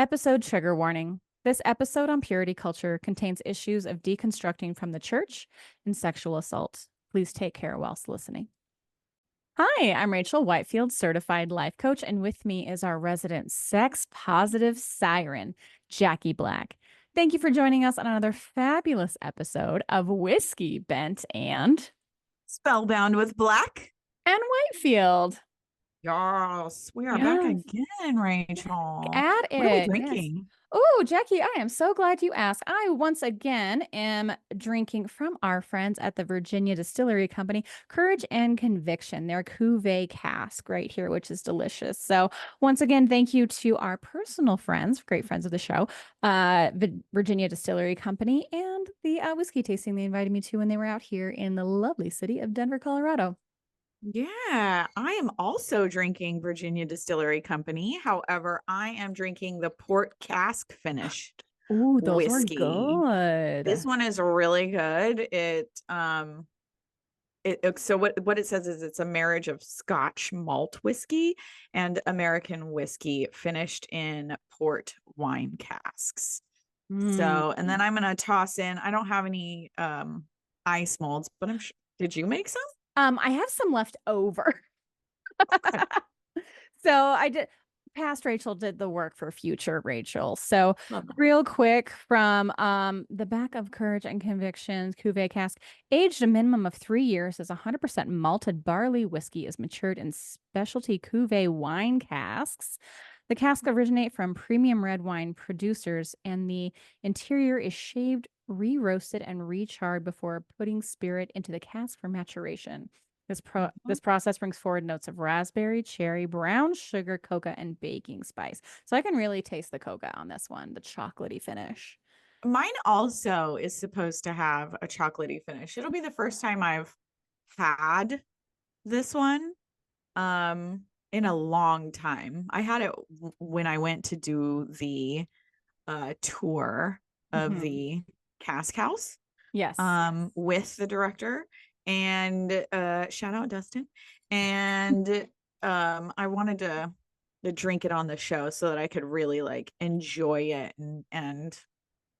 Episode trigger warning. This episode on purity culture contains issues of deconstructing from the church and sexual assault. Please take care whilst listening. Hi, I'm Rachel Whitefield, certified life coach, and with me is our resident sex positive siren, Jaki Black. Thank you for joining us on another fabulous episode of Whiskey Bent and Spellbound with Black Whitefield. Yes, we are back again, Rachel. At it. What are we drinking? Yes. Oh, Jaki, I am so glad you asked. I once again am drinking from our friends at the Virginia Distillery Company, Courage and Conviction, their Cuvée cask right here, which is delicious. So once again, thank you to our personal friends, great friends of the show, the Virginia Distillery Company, and the whiskey tasting they invited me to when they were out here in the lovely city of Denver, Colorado. Yeah, I am also drinking Virginia Distillery Company. However, I am drinking the port cask finished Ooh, those whiskey. were good. This one is really good. So what it says is it's a marriage of Scotch malt whiskey and American whiskey finished in port wine casks. So, and then I'm gonna toss in. I don't have any ice molds, but I'm sure. Did you make some? I have some left over. So I did. Past Rachel did the work for future Rachel. So real quick from the back of Courage and Convictions Cuvée cask, aged a minimum of 3 years as 100% malted barley whiskey is matured in specialty Cuvée wine casks. The casks originate from premium red wine producers, and the interior is shaved, re-roasted, and recharred before putting spirit into the cask for maturation. This process brings forward notes of raspberry, cherry, brown sugar, coca, and baking spice. So I can really taste the coca on this one, the chocolatey finish. Mine also is supposed to have a chocolatey finish. It'll be the first time I've had this one in a long time. I had it when I went to do the tour of the cask house. Yes. With the director, and shout out Dustin. And I wanted to drink it on the show so that I could really like enjoy it and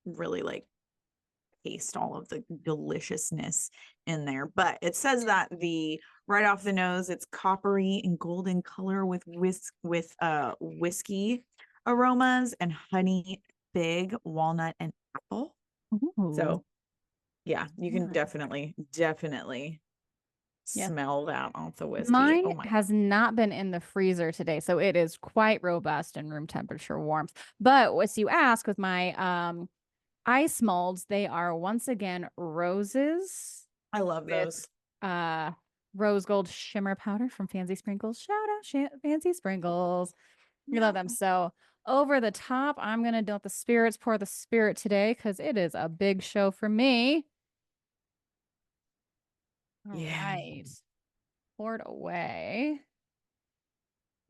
really like taste all of the deliciousness in there. But it says that right off the nose, it's coppery and golden color with whiskey aromas and honey, fig, walnut, and apple. Ooh. So yeah, you can definitely smell that off the whiskey. Mine has not been in the freezer today, so it is quite robust in room temperature warmth. But as you ask, with my ice molds, they are once again roses. I love those. Rose gold shimmer powder from Fancy Sprinkles. Shout out Fancy Sprinkles. We love them. So over the top, I'm going to let the spirits pour the spirit today because it is a big show for me. All right. Poured away.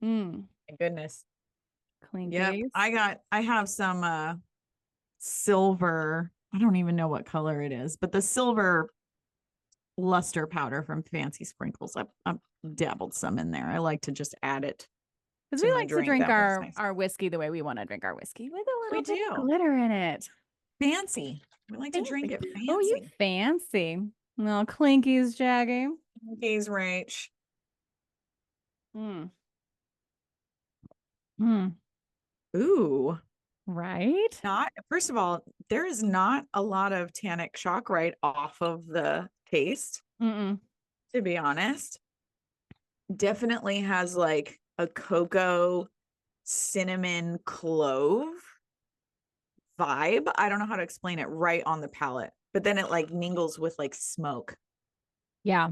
My goodness. Clean Yep. gaze. I have some silver. I don't even know what color it is, but the silver luster powder from Fancy Sprinkles. I've dabbled some in there. I like to just add it. Because we like to drink our whiskey the way we want to drink our whiskey, with a little bit of glitter in it. Fancy. We like to drink it fancy. Oh, you fancy. No clinkies, Jaggy. Clinkies, Rach. Ooh. Right? First of all, there is not a lot of tannic shock right off of the taste. To be honest. Definitely has like a cocoa, cinnamon, clove vibe. I don't know how to explain it right on the palate, but then it like mingles with like smoke. Yeah.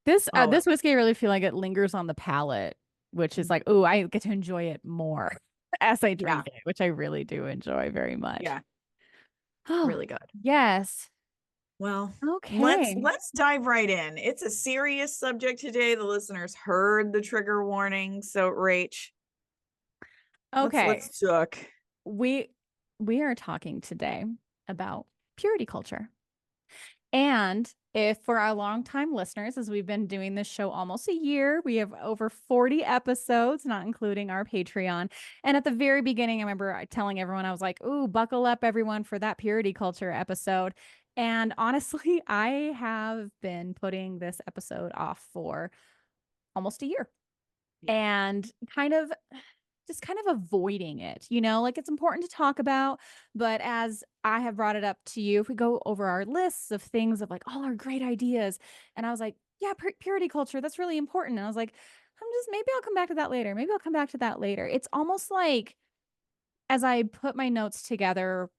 This whiskey, I really feel like it lingers on the palate, which is like, oh, I get to enjoy it more as I drink it, which I really do enjoy very much. Yeah. Really good. Yes. Well, okay. Let's dive right in. It's a serious subject today. The listeners heard the trigger warning. So, Rach. Okay. Let's talk. We are talking today about purity culture. And if for our longtime listeners, as we've been doing this show almost a year, we have over 40 episodes, not including our Patreon. And at the very beginning, I remember telling everyone, I was like, ooh, buckle up, everyone, for that purity culture episode. And honestly, I have been putting this episode off for almost a year Yeah. and kind of avoiding it, like it's important to talk about. But as I have brought it up to you, if we go over our lists of things of like all our great ideas, and I was like, yeah, purity culture, that's really important. And I was like, maybe I'll come back to that later. Maybe I'll come back to that later. It's almost like as I put my notes together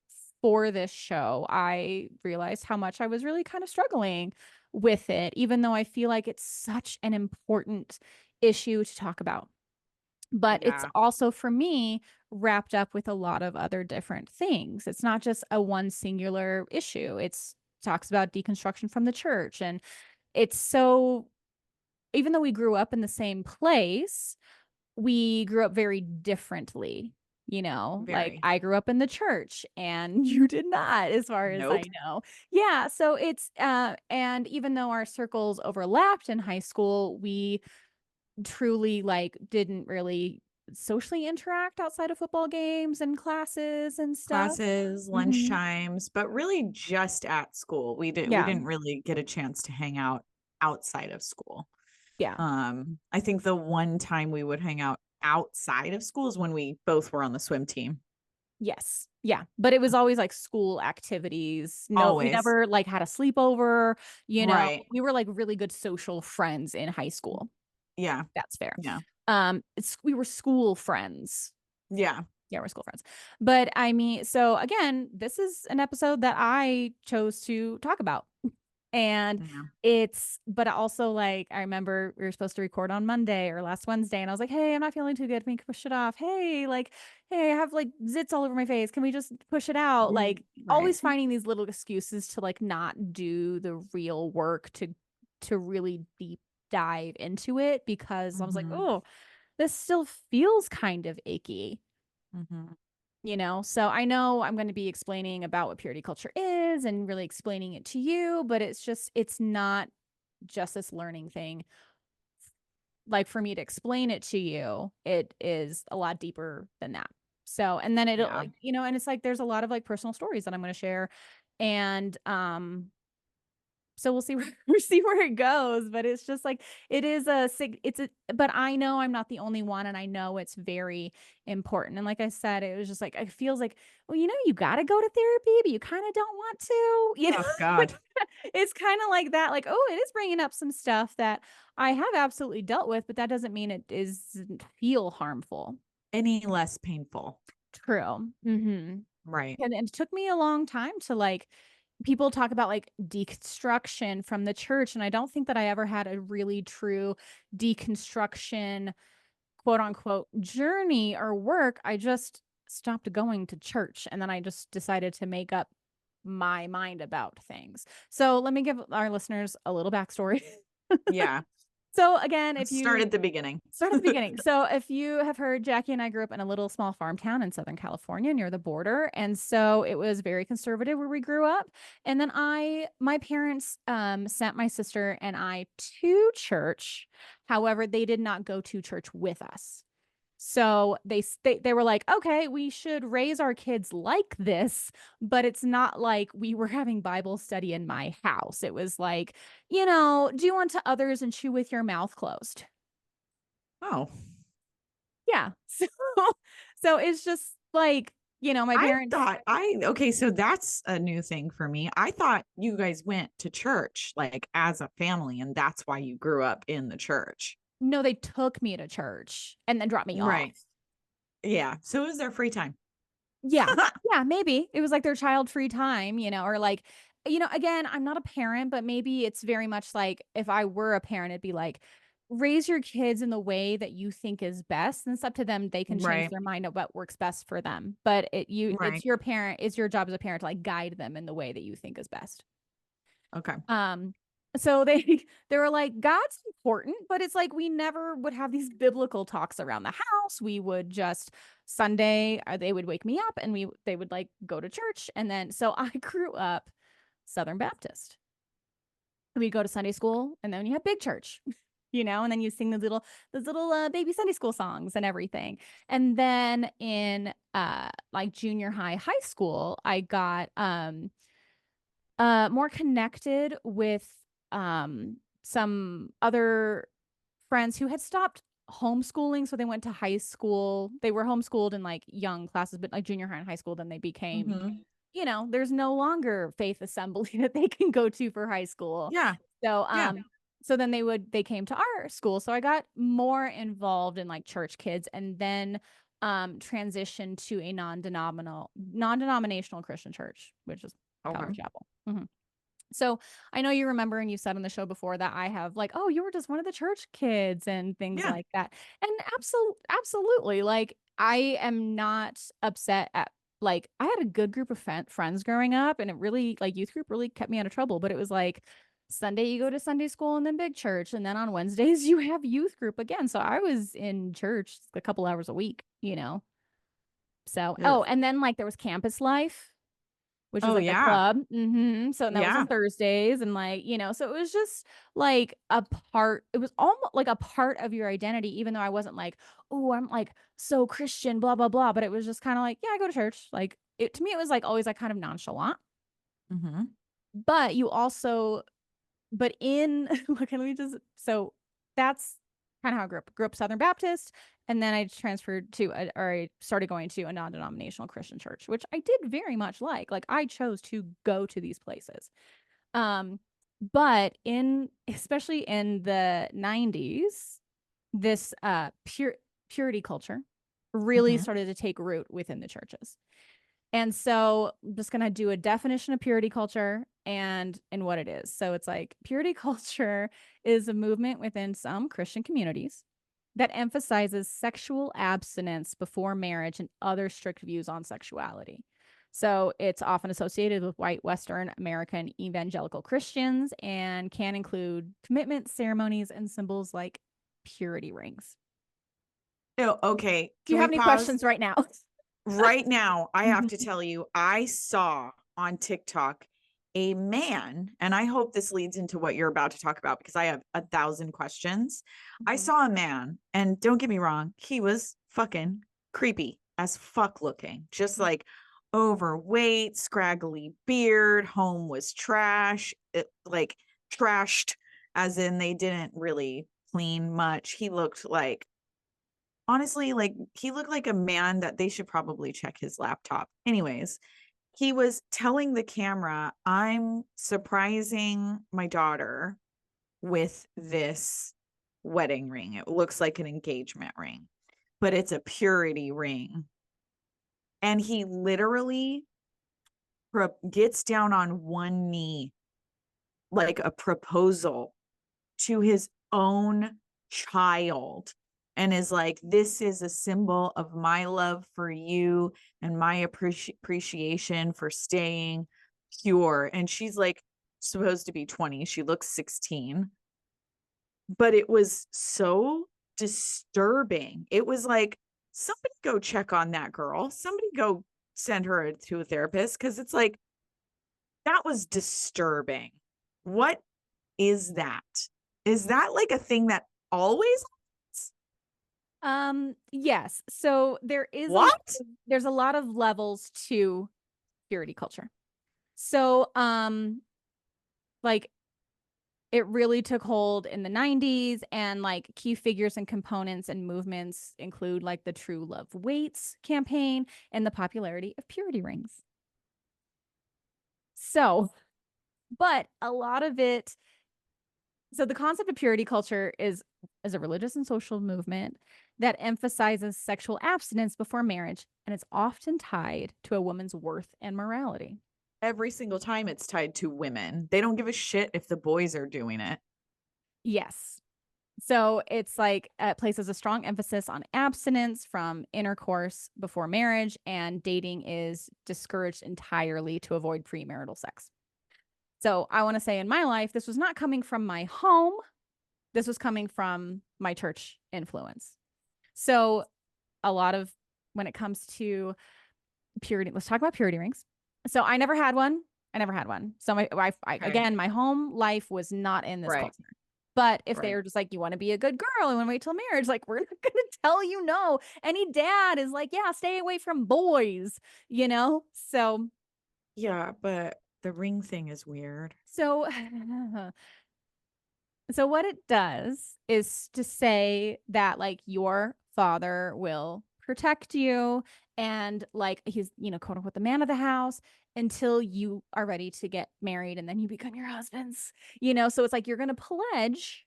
for this show, I realized how much I was really kind of struggling with it, even though I feel like it's such an important issue to talk about. But it's Yeah. also for me wrapped up with a lot of other different things. It's not just a one singular issue. It's talks about deconstruction from the church. And it's so, even though we grew up in the same place, we grew up very differently. Like Very. I grew up in the church and you did not, as far as I Nope. know. Yeah. So it's, and even though our circles overlapped in high school, we truly like didn't really socially interact outside of football games and classes and stuff. Classes, lunch Hmm. times, but really just at school. We Yeah. didn't really get a chance to hang out outside of school. Yeah. I think the one time we would hang out outside of school is when we both were on the swim team. Yes. Yeah. But it was always like school activities. No, we Always. never like had a sleepover. Right. We were like really good social friends in high school. Yeah. That's fair. Yeah. We were school friends. Yeah. Yeah, we're school friends. But I mean, so again, this is an episode that I chose to talk about. And Yeah. but also like, I remember we were supposed to record on Monday or last Wednesday, and I was like, hey, I'm not feeling too good. Can we push it off? Hey, I have like zits all over my face. Can we just push it out? Like, Right. always finding these little excuses to like not do the real work to really deep dive into it because I was like, Hmm. oh, this still feels kind of achy. Hmm. So I know I'm going to be explaining about what purity culture is and really explaining it to you, but it's not just this learning thing. Like for me to explain it to you, it is a lot deeper than that. So, and then it'll Yeah. like, and it's like there's a lot of like personal stories that I'm going to share. And so we'll see where we'll see where it goes, but it's just like but I know I'm not the only one, and I know it's very important. And like I said, it was just like it feels like, well, you got to go to therapy, but you kind of don't want to, Oh God. it's kind of like that, like, oh, it is bringing up some stuff that I have absolutely dealt with, but that doesn't mean it doesn't feel harmful. Any less painful. True. Mm-hmm. Right. And it took me a long time to like, people talk about like deconstruction from the church, and I don't think that I ever had a really true deconstruction, quote unquote, journey or work. I just stopped going to church, and then I just decided to make up my mind about things. So let me give our listeners a little backstory. Yeah. So again, if Let's start you at the beginning. start at the beginning. So, if you have heard, Jackie and I grew up in a little small farm town in Southern California near the border. And so it was very conservative where we grew up. And then my parents sent my sister and I to church. However, they did not go to church with us. So they were like, okay, we should raise our kids like this, but it's not like we were having Bible study in my house. It was like, do unto others and chew with your mouth closed. Oh, Yeah. So it's just like, my I parents. thought okay, so that's a new thing for me. I thought you guys went to church like as a family and that's why you grew up in the church. No, they took me to church and then dropped me off. Right. Yeah. So it was their free time. Yeah. Yeah, maybe. It was like their child free time, or like, again, I'm not a parent, but maybe it's very much like if I were a parent, it'd be like, raise your kids in the way that you think is best. And it's up to them. They can change Right. their mind of what works best for them. But Right. it's your job as a parent to like guide them in the way that you think is best. Okay. So they were like, God's important, but it's like we never would have these biblical talks around the house. We would just Sunday, they would wake me up and they would like go to church. And then so I grew up Southern Baptist. we'd go to Sunday school, and then you have big church, and then you sing those little baby Sunday school songs and everything. And then in like junior high school, I got more connected with some other friends who had stopped homeschooling. So they went to high school. They were homeschooled in like young classes, but like junior high and high school, then they became, Mm-hmm. there's no longer faith assembly that they can go to for high school. Yeah. So, Yeah. so then they came to our school. So I got more involved in like church kids, and then transitioned to a non-denominational Christian church, which is Calvary Okay. Chapel. Mhm. So I know you remember, and you said on the show before that I have like, oh, you were just one of the church kids and things Yeah. like that. And absolutely, like I am not upset at, like, I had a good group of friends growing up, and it really, like, youth group really kept me out of trouble. But it was like Sunday you go to Sunday school and then big church, and then on Wednesdays you have youth group again. So I was in church a couple hours a week. So, Ugh. oh, and then like there was campus life, which was Oh like the yeah. club. So and that was Yeah. on Thursdays, and like, so it was just like it was almost like a part of your identity, even though I wasn't like, oh, I'm like so Christian, blah, blah, blah. But it was just kind of like, yeah, I go to church. Like to me, it was like always like kind of nonchalant. Mm-hmm. But you also, but in, look, let me just, so that's kind of how I grew up Southern Baptist. And then I transferred or I started going to a non-denominational Christian church, which I did very much like. Like I chose to go to these places. But especially in the 90s, this purity culture really Mm-hmm. started to take root within the churches. And so I'm just going to do a definition of purity culture and what it is. So it's like purity culture is a movement within some Christian communities that emphasizes sexual abstinence before marriage and other strict views on sexuality. So it's often associated with white Western American evangelical Christians and can include commitment ceremonies and symbols like purity rings. Oh, okay. Do Can you we have any pause? questions right now? Right now, I have to tell you, I saw on TikTok a man, and I hope this leads into what you're about to talk about because I have 1,000 questions. I saw a man, and don't get me wrong, he was fucking creepy as fuck looking, just like overweight, scraggly beard, home was trash, like trashed, as in they didn't really clean much. He looked like, honestly, like he looked like a man that they should probably check his laptop. Anyways, he was telling the camera, I'm surprising my daughter with this wedding ring. It looks like an engagement ring, but it's a purity ring. And he literally gets down on one knee, like a proposal to his own child, and is like, this is a symbol of my love for you and my appreciation for staying pure. And she's like supposed to be 20, she looks 16, but it was so disturbing. It was like, somebody go check on that girl, somebody go send her to a therapist, because it's like, that was disturbing. What is that? Is that like a thing that always Yes. So what? there's a lot of levels to purity culture. So, like it really took hold in the 90s, and like key figures and components and movements include like the True Love Waits campaign and the popularity of purity rings. So, but a lot of it, so the concept of purity culture is a religious and social movement that emphasizes sexual abstinence before marriage, and it's often tied to a woman's worth and morality. Every single time it's tied to women. They don't give a shit if the boys are doing it. Yes. So it's like it places a strong emphasis on abstinence from intercourse before marriage, and dating is discouraged entirely to avoid premarital sex. So I want to say in my life, this was not coming from my home. This was coming from my church influence. So a lot of, when it comes to purity, let's talk about purity rings. So I never had one. I never had one. So Okay. again, my home life was not in this Right. culture. But if they Right. were just like, you want to be a good girl and want to wait till marriage, like, we're not going to tell you no. Any dad is like, yeah, stay away from boys, you know? Yeah, but the ring thing is weird. So, so what it does is to say that like your father will protect you and like he's, quote unquote, the man of the house until you are ready to get married and then you become your husband's, so it's like you're going to pledge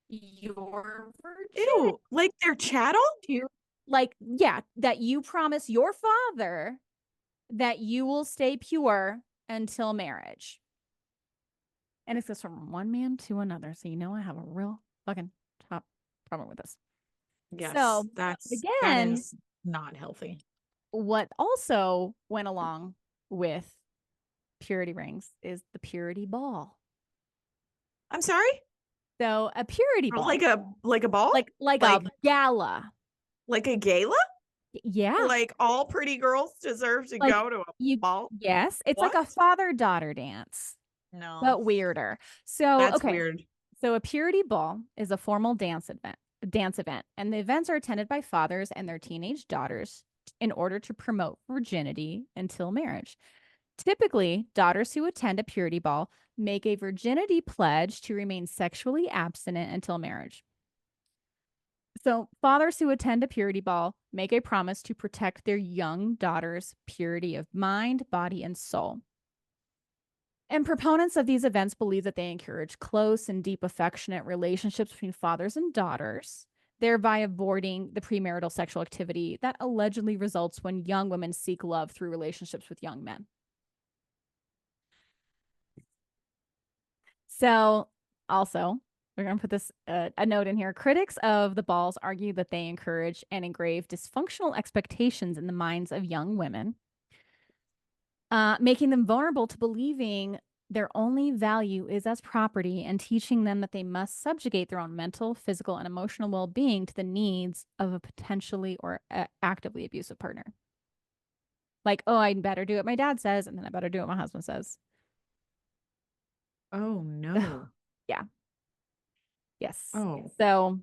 your virginity Ew, like they're chattel? to, like, yeah, that you promise your father that you will stay pure until marriage. And it goes from one man to another. So I have a real fucking top problem with this. Yes, So that again, is not healthy. what also went along with purity rings is the purity ball. I'm sorry? So a purity ball, Like a ball? like a Like gala. like a gala? Yeah. Like all pretty girls deserve to Like go to a you, ball? yes, it's like What? a father-daughter dance, No, but weirder. So, that's okay. weird. So a purity ball is a formal dance event, and the events are attended by fathers and their teenage daughters in order to promote virginity until marriage. Typically, daughters who attend a purity ball make a virginity pledge to remain sexually abstinent until marriage. So, fathers who attend a purity ball make a promise to protect their young daughters' purity of mind, body, and soul. And proponents of these events believe that they encourage close and deep affectionate relationships between fathers and daughters, thereby avoiding the premarital sexual activity that allegedly results when young women seek love through relationships with young men. So, also, we're going to put this a note in here. Critics of the balls argue that they encourage and engrave dysfunctional expectations in the minds of young women, making them vulnerable to believing their only value is as property and teaching them that they must subjugate their own mental, physical, and emotional well being to the needs of a potentially or actively abusive partner. Like, oh, I better do what my dad says, and then I better do what my husband says. Oh no. Yeah. Yes. Oh, So,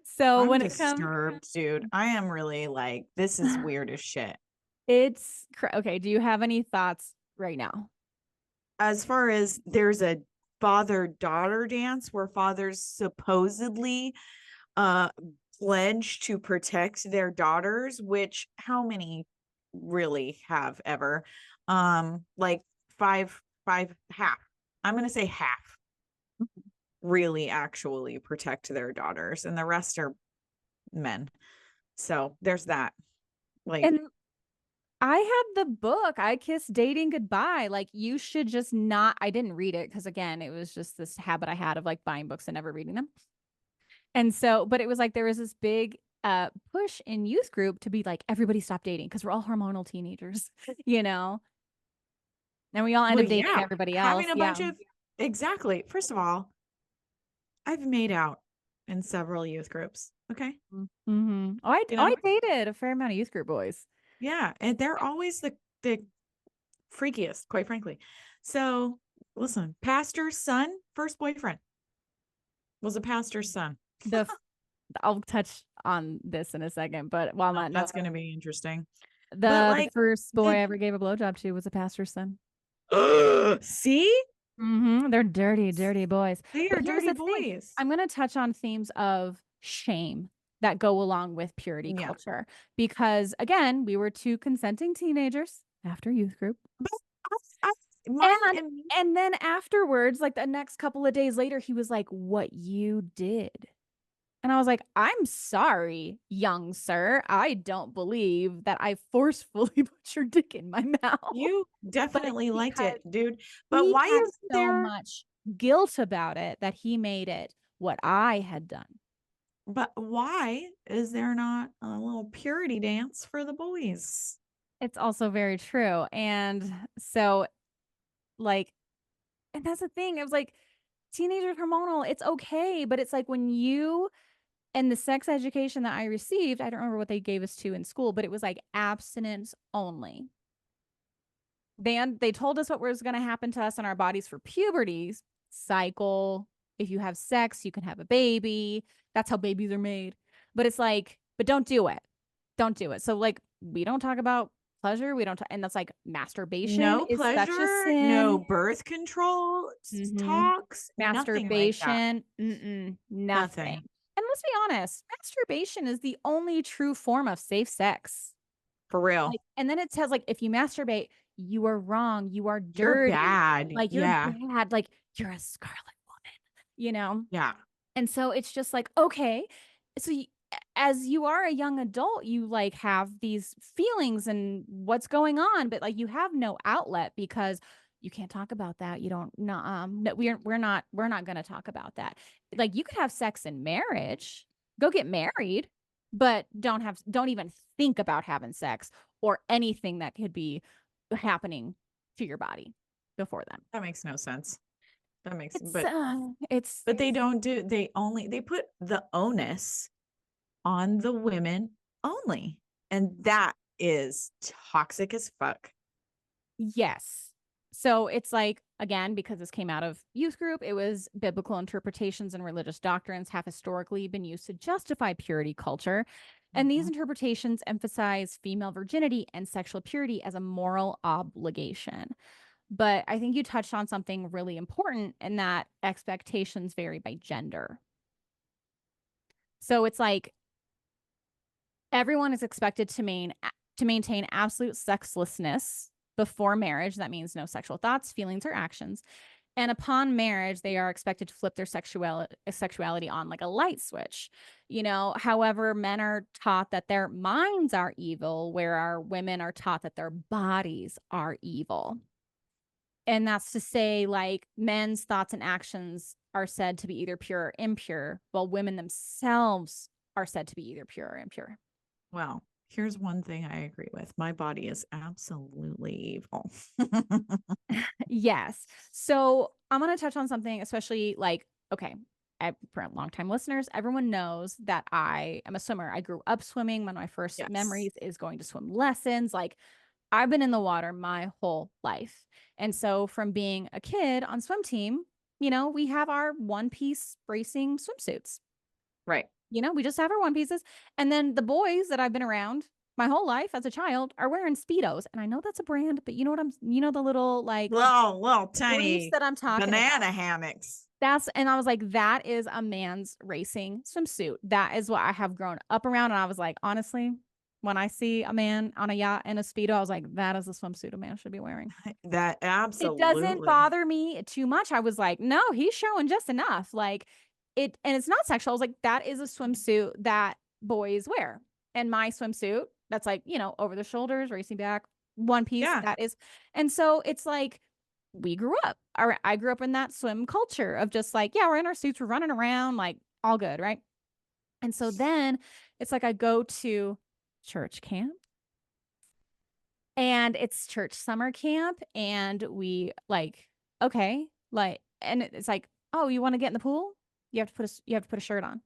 so I'm when it comes, disturbed, dude. I am really like, this is weird as shit. it's okay. Do you have any thoughts right now? As far as there's a father-daughter dance where fathers supposedly uh pledge to protect their daughters, which how many really have ever? Like five half. I'm gonna say half really actually protect their daughters, and the rest are men. So there's that. Like, And I had the book, I Kissed Dating Goodbye. Like, you should just not, I didn't read it because, again, it was just this habit I had of like buying books and never reading them. And so, but it was like there was this big push in youth group to be like, everybody stop dating because we're all hormonal teenagers, you know? And we all end well, up dating yeah, everybody else. having a Yeah. bunch of exactly. First of all, I've made out in several youth groups. Okay. Mm-hmm. Oh, You I know, dated a fair amount of youth group boys. yeah. And they're always the freakiest, quite frankly. So listen, pastor's son, first boyfriend was a pastor's son. The I'll touch on this in a second, but while No, not that's knowing, gonna be interesting. But the like first boy I the ever gave a blowjob to was a pastor's son. see, They're dirty, dirty boys. they But are here's dirty the thing. boys. I'm going to touch on themes of shame that go along with purity Yeah. culture because again, we were two consenting teenagers after youth group. But I, mine And and and then afterwards, like the next couple of days later, he was like, "What you did." And I was like, "I'm sorry, young sir. I don't believe that I forcefully put your dick in my mouth." you But it's definitely liked because it, dude. But he why had isn't so there much guilt about it that he made it what I had done. but why is there not a little purity dance for the boys? It's also very true. And so, like, and that's the thing. It was like teenagers hormonal, it's okay. But it's like when you And the sex education that I received, I don't remember what they gave us to in school, but it was like abstinence only. They told us what was going to happen to us in our bodies for puberty cycle. If you have sex, you can have a baby. That's how babies are made. But it's like, but don't do it. Don't do it. So like we don't talk about pleasure. We don't talk, and that's like masturbation No is such a pleasure, no sin. birth control talks, nothing like that. Masturbation, nothing. Nothing. And let's be honest, masturbation is the only true form of safe sex. For real. Like, and then it says like if you masturbate, you are wrong, you are You're dirty, bad. like you're Yeah. bad, like you're a scarlet woman, you know? Yeah. And so it's just like, okay, so as you are a young adult, you like have these feelings and what's going on, but like you have no outlet because you can't talk about that. You don't no, no we're not going to talk about that. Like you could have sex in marriage, go get married, but don't even think about having sex or anything that could be happening to your body before then. That makes no sense. That makes It's but they don't do they put the onus on the women only. And that is toxic as fuck. yes. So it's like, again, because this came out of youth group, it was biblical interpretations and religious doctrines have historically been used to justify purity culture. And these interpretations emphasize female virginity and sexual purity as a moral obligation. But I think you touched on something really important in that expectations vary by gender. So it's like everyone is expected to maintain absolute sexlessness before marriage. That means no sexual thoughts, feelings, or actions. And upon marriage, they are expected to flip their sexuality on like a light switch. However, men are taught that their minds are evil, where our women are taught that their bodies are evil. And that's to say, like, men's thoughts and actions are said to be either pure or impure, while women themselves are said to be either pure or impure. Well, here's one thing I agree with. My body is absolutely evil. Yes. So I'm going to touch on something, especially like, okay, for long-time listeners, everyone knows that I am a swimmer. I grew up swimming. One of my first memories is going to swim lessons. Like, I've been in the water my whole life. And so from being a kid on swim team, we have our one-piece racing swimsuits. Right. We just have our one pieces. And then the boys that I've been around my whole life as a child are wearing Speedos. And I know that's a brand, but you know the little like little tiny that I'm talking banana about. hammocks. And I was like, that is a man's racing swimsuit. That is what I have grown up around. And I was like, honestly, when I see a man on a yacht in a Speedo, I was like, that is a swimsuit a man should be wearing. That absolutely. It doesn't bother me too much. I was like, no, he's showing just enough. Like and it's not sexual. I was like, that is a swimsuit that boys wear. And my swimsuit, that's like, over the shoulders, racing back, one piece. Yeah. That is. And so it's like, we grew up. I grew up in that swim culture of just like, yeah, we're in our suits, we're running around, like all good, right? And so then it's like I go to church camp and it's church summer camp and we like, okay, like, and it's like, oh, you want to get in the pool? You have to put a shirt on.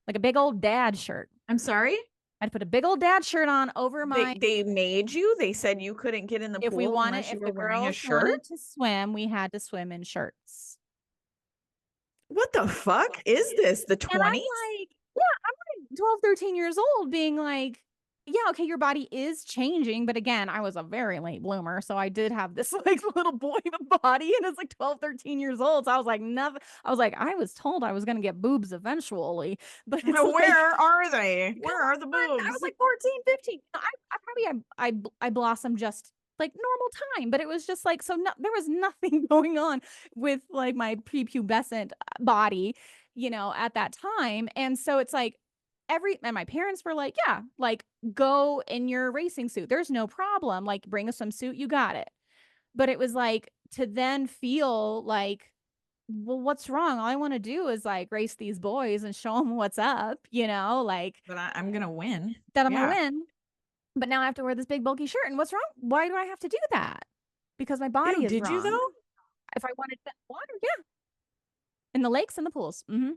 Like a big old dad shirt. I'm sorry? I had to put a big old dad shirt on over my. They made you. They said you couldn't get in the pool unless you were wearing a shirt. Wanted to swim, we had to swim in shirts. What the fuck is this? The 20s? And I'm like, yeah, I'm like 12, 13 years old being like, yeah, okay, your body is changing. But again, I was a very late bloomer. So I did have this like little boy body and it's like 12, 13 years old. So I was like, nothing. I was told I was going to get boobs eventually. But where are they? Where are the boobs? I was like 14, 15. I blossomed just like normal time, but it was just like, there was nothing going on with like my prepubescent body, at that time. And so it's like, and my parents were like, yeah, like go in your racing suit. There's no problem. Like bring a swimsuit, you got it. But it was like to then feel like, well, what's wrong? All I want to do is like race these boys and show them what's up, like that I'm going to win. That I'm going to win. But now I have to wear this big bulky shirt. And what's wrong? Why do I have to do that? Because my body is did wrong. You though? If I wanted water, yeah. In the lakes and the pools. Mm-hmm.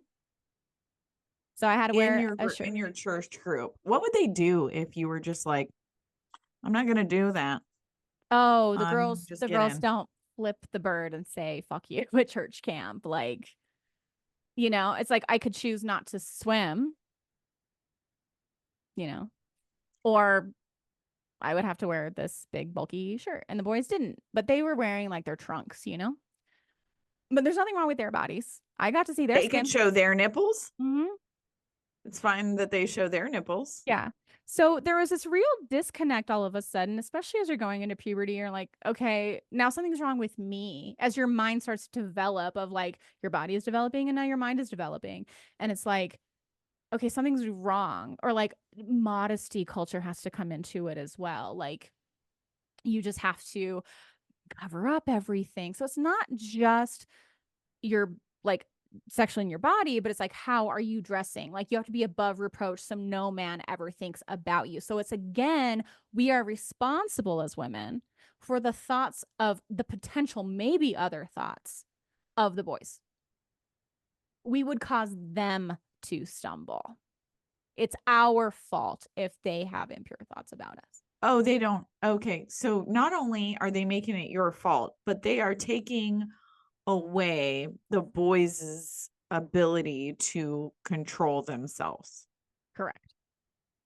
So I had to wear a shirt. in your church group. What would they do if you were just like, I'm not gonna do that. Oh, I'm just the girls kidding. don't flip the bird and say fuck you at church camp. Like, you know, it's like I could choose not to swim, you know, or I would have to wear this big bulky shirt. And the boys didn't, but they were wearing like their trunks, you know? But there's nothing wrong with their bodies. I got to see their They could skin. show their nipples. Hmm. It's fine that they show their nipples. Yeah. So there was this real disconnect all of a sudden, especially as you're going into puberty. You're like, okay, now something's wrong with me. As your mind starts to develop, of like your body is developing and now your mind is developing. And it's like, okay, something's wrong. Or like modesty culture has to come into it as well. Like you just have to cover up everything. So it's not just your like sexually in your body, but it's like, how are you dressing? Like you have to be above reproach so no man ever thinks about you. So it's again, we are responsible as women for the thoughts of the potential, maybe other thoughts of the boys. We would cause them to stumble. It's our fault if they have impure thoughts about us. Oh, they don't. Okay. So not only are they making it your fault, but they are taking away the boys' ability to control themselves. Correct.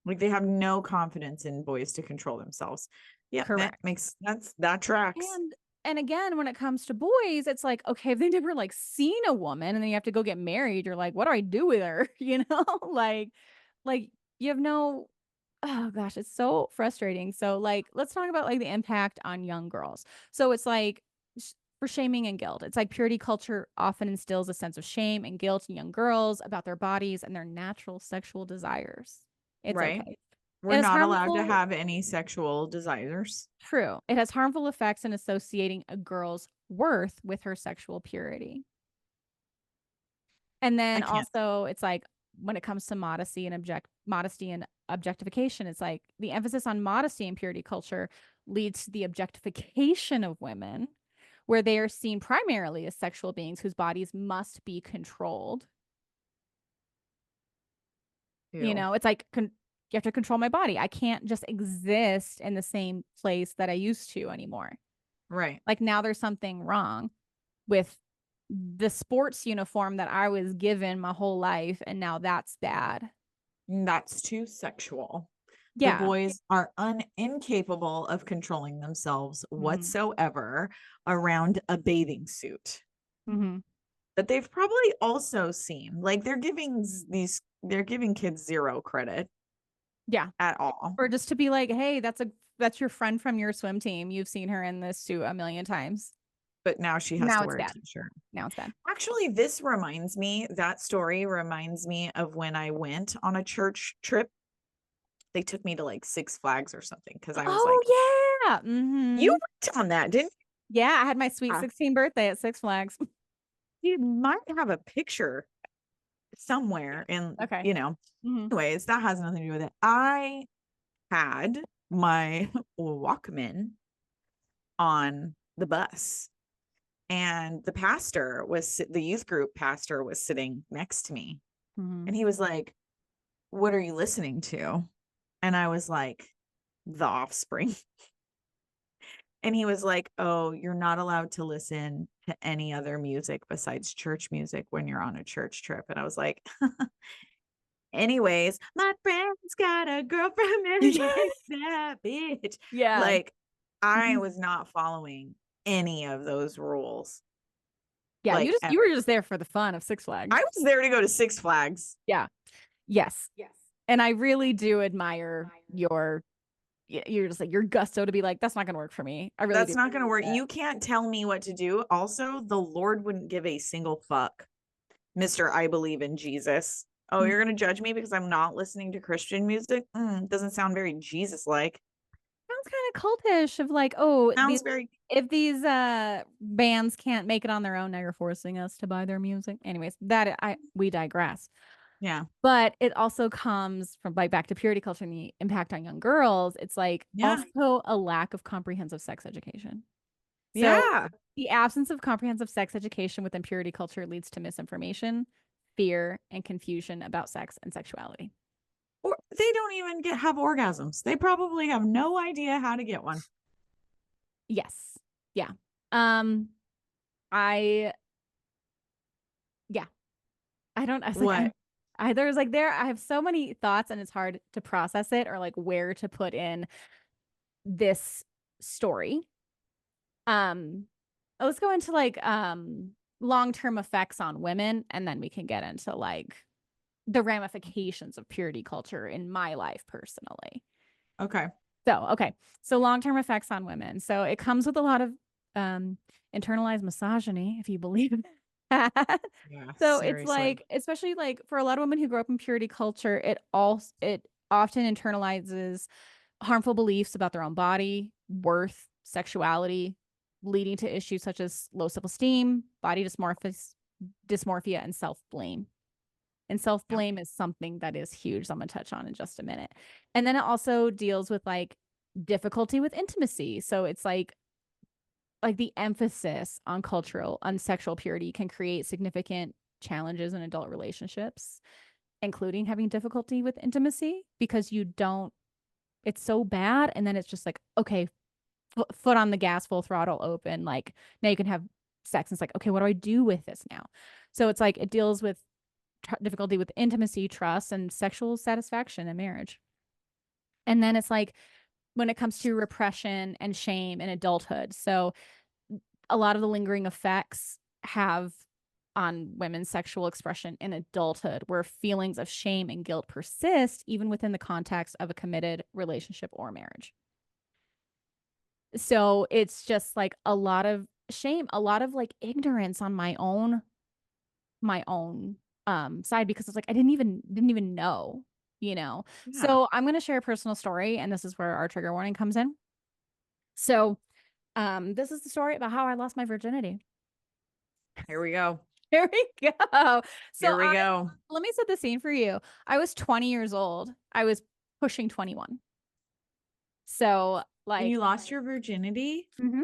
Like they have no confidence in boys to control themselves. Yeah, Correct. that tracks. And again, when it comes to boys, it's like, okay, if they never like seen a woman and then you have to go get married, you're like, what do I do with her? You know, like you have no, oh gosh, it's so frustrating. So like, let's talk about like the impact on young girls. So it's like for shaming and guilt. It's like purity culture often instills a sense of shame and guilt in young girls about their bodies and their natural sexual desires. It's Right. okay. We're It is not allowed to harmful. have any sexual desires. True. It has harmful effects in associating a girl's worth with her sexual purity. And I then can't. also it's like when it comes to modesty and objectification, it's like the emphasis on modesty and purity culture leads to the objectification of women, where they are seen primarily as sexual beings whose bodies must be controlled. You Ew. know, it's like you have to control my body. I can't just exist in the same place that I used to anymore. Right. Like now there's something wrong with the sports uniform that I was given my whole life, and now that's bad. That's too sexual. The Yeah. boys are incapable of controlling themselves Mm-hmm. whatsoever around a bathing suit. Mm-hmm. But they've probably also seen like they're giving kids zero credit Yeah. at all. Or just to be like, hey, that's your friend from your swim team. You've seen her in this suit a million times. But now she has Now to it's wear a bad. t-shirt. Now it's bad. Actually, that story reminds me of when I went on a church trip. They took me to like Six Flags or something because I was like, Oh yeah. you Mm-hmm. went on that, didn't Yeah, I had my sweet you? 16 birthday at Six Flags. You might have a picture somewhere. And, Okay. Mm-hmm. anyways, that has nothing to do with it. I had my Walkman on the bus, and the youth group pastor was sitting next to me. Mm-hmm. And he was like, what are you listening to? And I was like, The Offspring. And he was like, oh, you're not allowed to listen to any other music besides church music when you're on a church trip. And I was like, anyways, my friend's got a girlfriend and that bitch. Yeah. Like, I Mhm. was not following any of those rules. Yeah, Like, you ever. were just there for the fun of Six Flags. I was there to go to Six Flags. Yeah. Yes. And I really do admire you're just like your gusto to be like, that's not gonna work for me. I really That's do. not going to work. You can't tell me what to do. Also, the Lord wouldn't give a single fuck, Mr. I believe in Jesus. Oh, Mhm. you're going to judge me because I'm not listening to Christian music? Doesn't sound very Jesus like. Sounds kind of cultish of like, oh, Sounds very. if these bands can't make it on their own, now you're forcing us to buy their music. Anyways, we digress. Yeah. But it also comes from like back to purity culture and the impact on young girls. It's like Yeah. also a lack of comprehensive sex education. So Yeah. the absence of comprehensive sex education within purity culture leads to misinformation, fear, and confusion about sex and sexuality. Or they don't even have orgasms. They probably have no idea how to get one. Yes. Yeah. Um, I yeah. I don't. I was like, What? there's like I have so many thoughts, and it's hard to process it or like where to put in this story. Um, let's go into like long-term effects on women, and then we can get into like the ramifications of purity culture in my life personally. Okay. So long-term effects on women. So it comes with a lot of internalized misogyny, if you believe that. Yeah, So it's seriously. like, especially like for a lot of women who grow up in purity culture, it often internalizes harmful beliefs about their own body, worth, sexuality, leading to issues such as low self-esteem, body dysmorphia, and self-blame. And Yeah. self-blame is something that is huge. So I'm gonna touch on in just a minute. And then it also deals with like difficulty with intimacy. So it's like the emphasis on sexual purity can create significant challenges in adult relationships, including having difficulty with intimacy because it's so bad. And then it's just like, okay, foot on the gas, full throttle open. Like now you can have sex. And it's like, okay, what do I do with this now? So it's like it deals with difficulty with intimacy, trust, and sexual satisfaction in marriage. And then it's like when it comes to repression and shame in adulthood. So a lot of the lingering effects have on women's sexual expression in adulthood, where feelings of shame and guilt persist even within the context of a committed relationship or marriage. So it's just like a lot of shame, a lot of like ignorance on my own side because it's like I didn't even know, you know. Yeah. So I'm going to share a personal story, and this is where our trigger warning comes in. So this is the story about how I lost my virginity. Here we go. Here we go. So Here we go. let me set the scene for you. I was 20 years old. I was pushing 21. So And like you lost your virginity? mhm,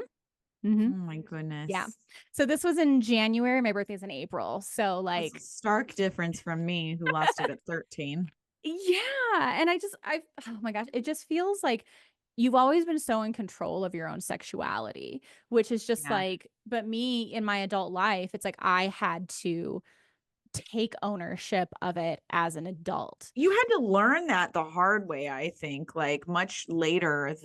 Oh mhm, my yeah. goodness. So this was in January. My birthday's in April. So That's a like stark difference from me who lost it at 13. yeah. And oh my gosh, it just feels like you've always been so in control of your own sexuality, which is just Yeah. like, but me in my adult life, it's like I had to take ownership of it as an adult. You had to learn that the hard way, I think, like much later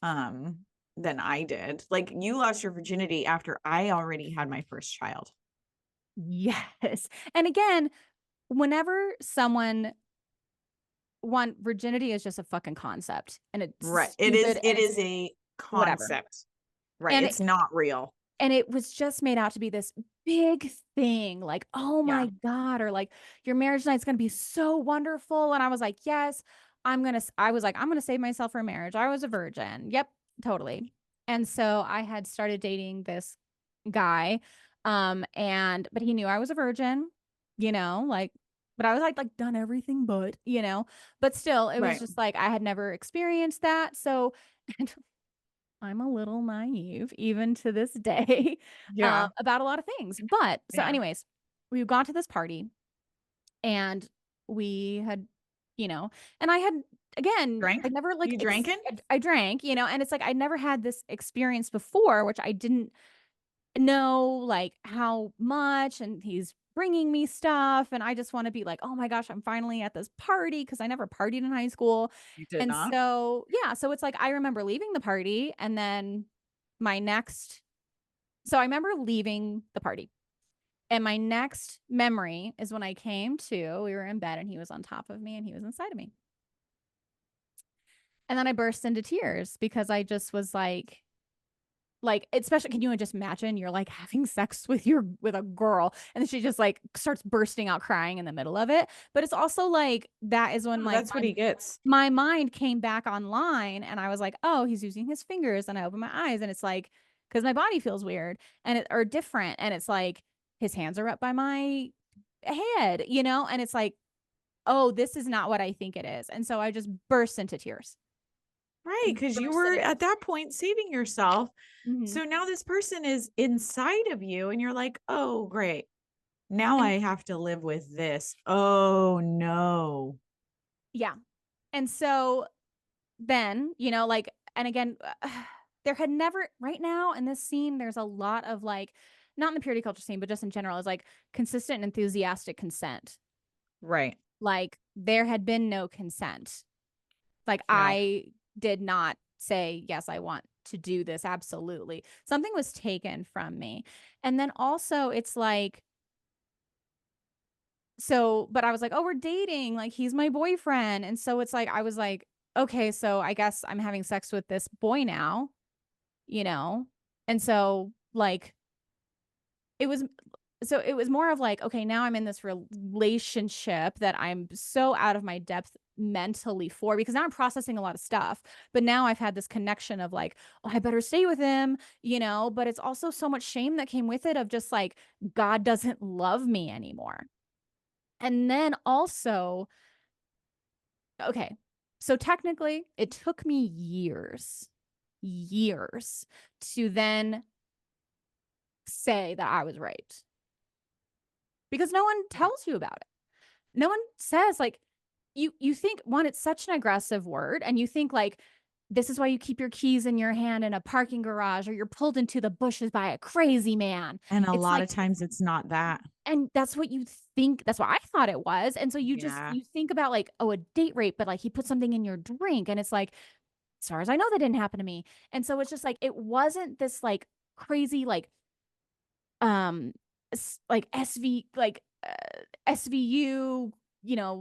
um than I did. Like you lost your virginity after I already had my first child. Yes. And again, whenever virginity is just a fucking concept and Right. it's It is stupid it and is it's a whatever. concept. Right. And It's not real. it was just made out to be this big thing, like, oh Yeah. my God, or like your marriage night's gonna be so wonderful. And I was like, yes, I was like, I'm gonna save myself for marriage. I was a virgin. Yep, totally. And so I had started dating this guy. But he knew I was a virgin, like, but I was like done everything but still, it was Right. just like I had never experienced that. So and I'm a little naive even to this day Yeah. about a lot of things. But so, Yeah. anyways, we got to this party and we had, you know, and I had, again, I Drank? never like, You drank it? I drank, and it's like I never had this experience before, which I didn't know like how much. And he's bringing me stuff. And I just want to be like, oh my gosh, I'm finally at this party because I never partied in high school. You did And not? so, yeah, so it's like I remember leaving the party and then my next, so I remember leaving the party. And my next memory is when I came to, we were in bed and he was on top of me and he was inside of me. And then I burst into tears because I just was like, especially, can you just imagine you're like having sex with a girl and then she just like starts bursting out crying in the middle of it. But it's also like that is when Oh, like that's what he gets. my mind came back online and I was like, oh, he's using his fingers. And I open my eyes and it's like, because my body feels weird or different. And it's like his hands are up by my head, and it's like, oh, this is not what I think it is. And so I just burst into tears. Right. Because you Burst were into at that point saving yourself. Mhm. So now this person is inside of you and you're like, oh, great. Now And I have to live with this. Oh no. yeah. And so then, like, and again, there had never, right now in this scene, there's a lot of like, not in the purity culture scene, but just in general, is like consistent and enthusiastic consent. Right. Like, there had been no consent. Like, No. I did not say, yes, I want to do this. Absolutely. Something was taken from me. And then also, it's like, so, but I was like, oh, we're dating. Like, he's my boyfriend. And so it's like, I was like, okay, so I guess I'm having sex with this boy now, you know? And so, like, it was, so it was more of like, okay, now I'm in this relationship that I'm so out of my depth mentally for, because now I'm processing a lot of stuff. But now I've had this connection of like, oh, I better stay with him, but it's also so much shame that came with it of just like, God doesn't love me anymore. And then also, okay, so technically it took me years to then say that I was raped, because no one tells you about it. No one says, like, you think, one, it's such an aggressive word, and you think like, this is why you keep your keys in your hand in a parking garage, or you're pulled into the bushes by a crazy man. And a It's lot like, of times it's not that. and that's what you think, that's what I thought it was. And so Yeah. you think about like, oh, a date rape, but like he put something in your drink, and it's like, as far as I know, that didn't happen to me. And so it's just like, it wasn't this like crazy like um like SVU,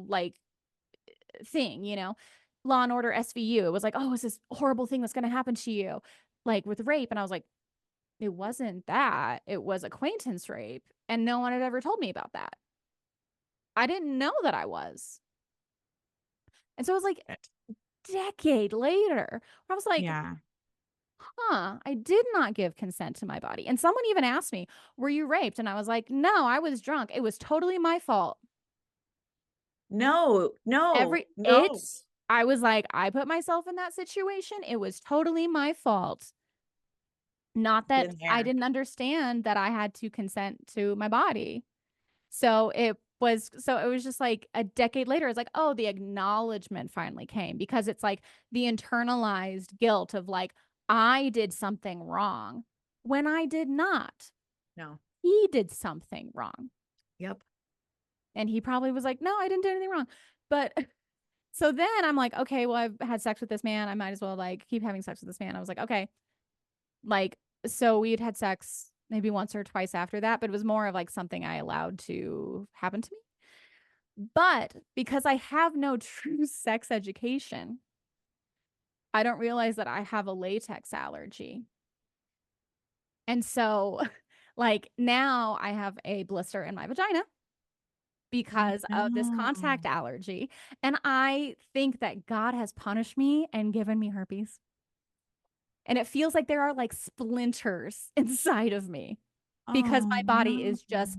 like thing, Law and Order SVU. It was like, oh, it's this horrible thing that's going to happen to you, like with rape. And I was like, it wasn't that. It was acquaintance rape. And no one had ever told me about that. I didn't know that I was. And so it was like It- decade later, where I was like, Yeah. huh, I did not give consent to my body. And someone even asked me, were you raped? And I was like, no, I was drunk. It was totally my fault. No, no, Every no. it's I was like, I put myself in that situation. It was totally my fault. Not that Been I there. didn't understand that I had to consent to my body. So it was just like a decade later, it's like, oh, the acknowledgement finally came, because it's like the internalized guilt of like, I did something wrong when I did not. No. He did something wrong. Yep. And he probably was like, no, I didn't do anything wrong. But so then I'm like, okay, well, I've had sex with this man. I might as well like keep having sex with this man. I was like, okay. Like, so we'd had sex maybe once or twice after that, but it was more of like something I allowed to happen to me. But because I have no true sex education, I don't realize that I have a latex allergy. And so, like, now I have a blister in my vagina Oh because of this contact no. allergy. And I think that God has punished me and given me herpes. And it feels like there are like splinters inside of me because Oh my body no. is just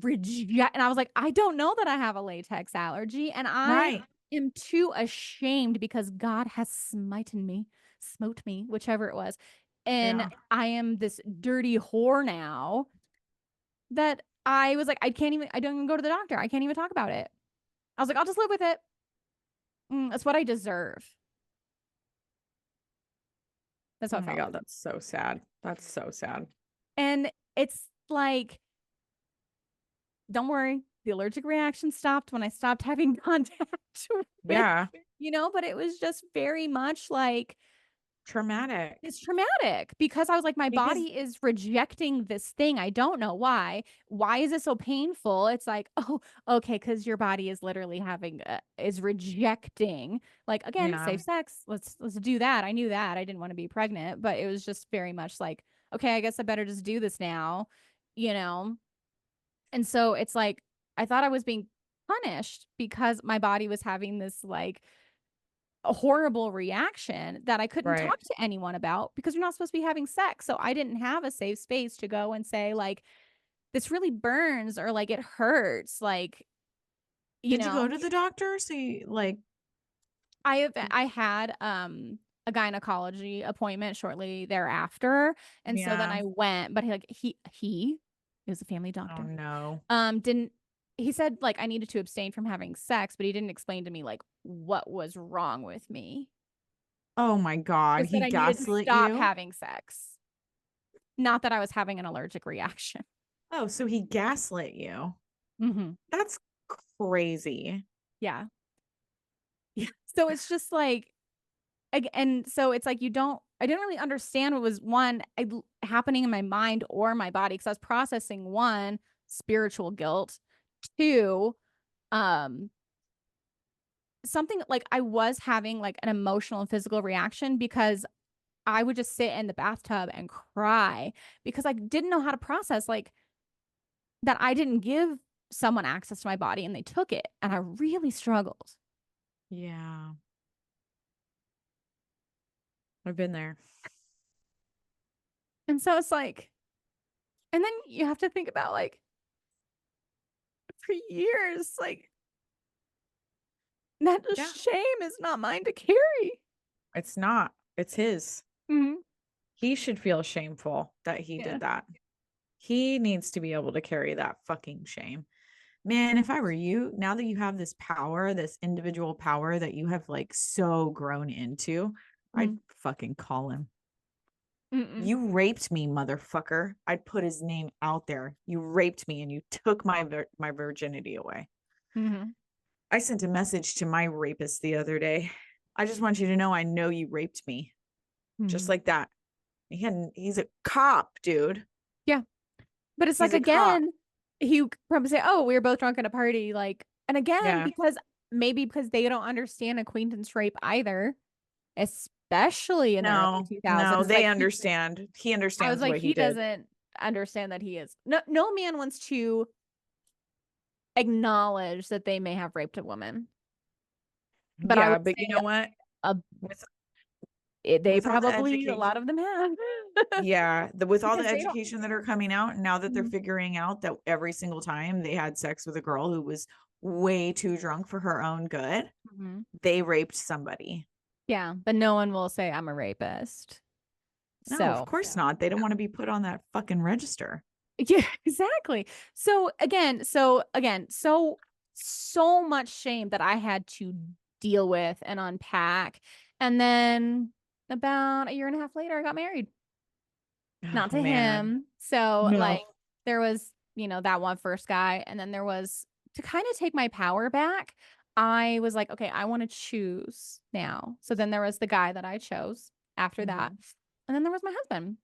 reject. And I was like, I don't know that I have a latex allergy. And I Right. am too ashamed because God has smote me, whichever it was. And Yeah. I am this dirty whore now that I was like, I don't even go to the doctor. I can't even talk about it. I was like, I'll just live with it. That's what I deserve. That's Oh how it my felt. God, that's so sad. That's so sad. And it's like, don't worry, the allergic reaction stopped when I stopped having contact with, Yeah. but it was just very much like, Traumatic. it's traumatic because I was like, my Because body is rejecting this thing. I don't know why. Why is it so painful? It's like, oh, okay, because your body is literally is rejecting. Like, again, yeah. safe sex. Let's do that. I knew that. I didn't want to be pregnant, but it was just very much like, okay, I guess I better just do this now, you know. And so it's like, I thought I was being punished because my body was having this like a horrible reaction that I couldn't Right. talk to anyone about because you're not supposed to be having sex. So I didn't have a safe space to go and say, like, this really burns or like it hurts. Like, you Did you go know, to the doctor? So you like I had a gynecology appointment shortly thereafter. And so then yeah. I went, but he It was a family Oh doctor. no. Didn't he said like I needed to abstain from having sex, but he didn't explain to me like what was wrong with me. Oh my God. Just that He I needed to gaslit stop you? having sex. Not that I was having an allergic reaction. Oh, so he gaslit you. Hmm. That's crazy. Yeah. Yeah. So it's just like, and so it's like I didn't really understand what was happening in my mind or my body because I was processing one, spiritual guilt, two, um, something like I was having like an emotional and physical reaction because I would just sit in the bathtub and cry because I didn't know how to process like that I didn't give someone access to my body and they took it. And I really struggled. Yeah. I've been there. And so it's like, and then you have to think about like for years, like that Yeah. shame is not mine to carry. It's not. It's his. Hmm. He should feel shameful that he Yeah. did that. He needs to be able to carry that fucking shame. Man, if I were you, now that you have this power, this individual power that you have like so grown into, I'd Mm. fucking call him. Mm-mm. You raped me, motherfucker. I'd put his name out there. You raped me and you took my virginity away. Mm-hmm. I sent a message to my rapist the other day. I just want you to know I know you raped me. Just Mm-hmm. like that. He's a cop, dude. Yeah. But it's like He's a cop. again, he would probably say, "Oh, we were both drunk at a party." Like, and again, Yeah. because maybe because they don't understand acquaintance rape either, especially in the early No, 2000s. no, It's they like understand. He I was understands like, what he he did. doesn't understand that he is. No man wants to acknowledge that they may have raped a woman. But I Yeah, would but you say know what? uh, With they all the probably a lot education, of them have yeah, with all the because they don't. education that are coming out now that they're Mhm. figuring out that every single time they had sex with a girl who was way too drunk for her own good, Mhm. they raped somebody. Yeah, but no one will say I'm a rapist. No, of So course not. They don't want to be put on that fucking register. yeah, exactly. So much shame that I had to deal with and unpack. And then about a year and a half later, I got married. Oh Not to man. him. So No. like there was, that one first guy, and then there was to kind of take my power back. I was like, okay, I want to choose now. So then there was the guy that I chose after that. Hmm. And then there was my husband.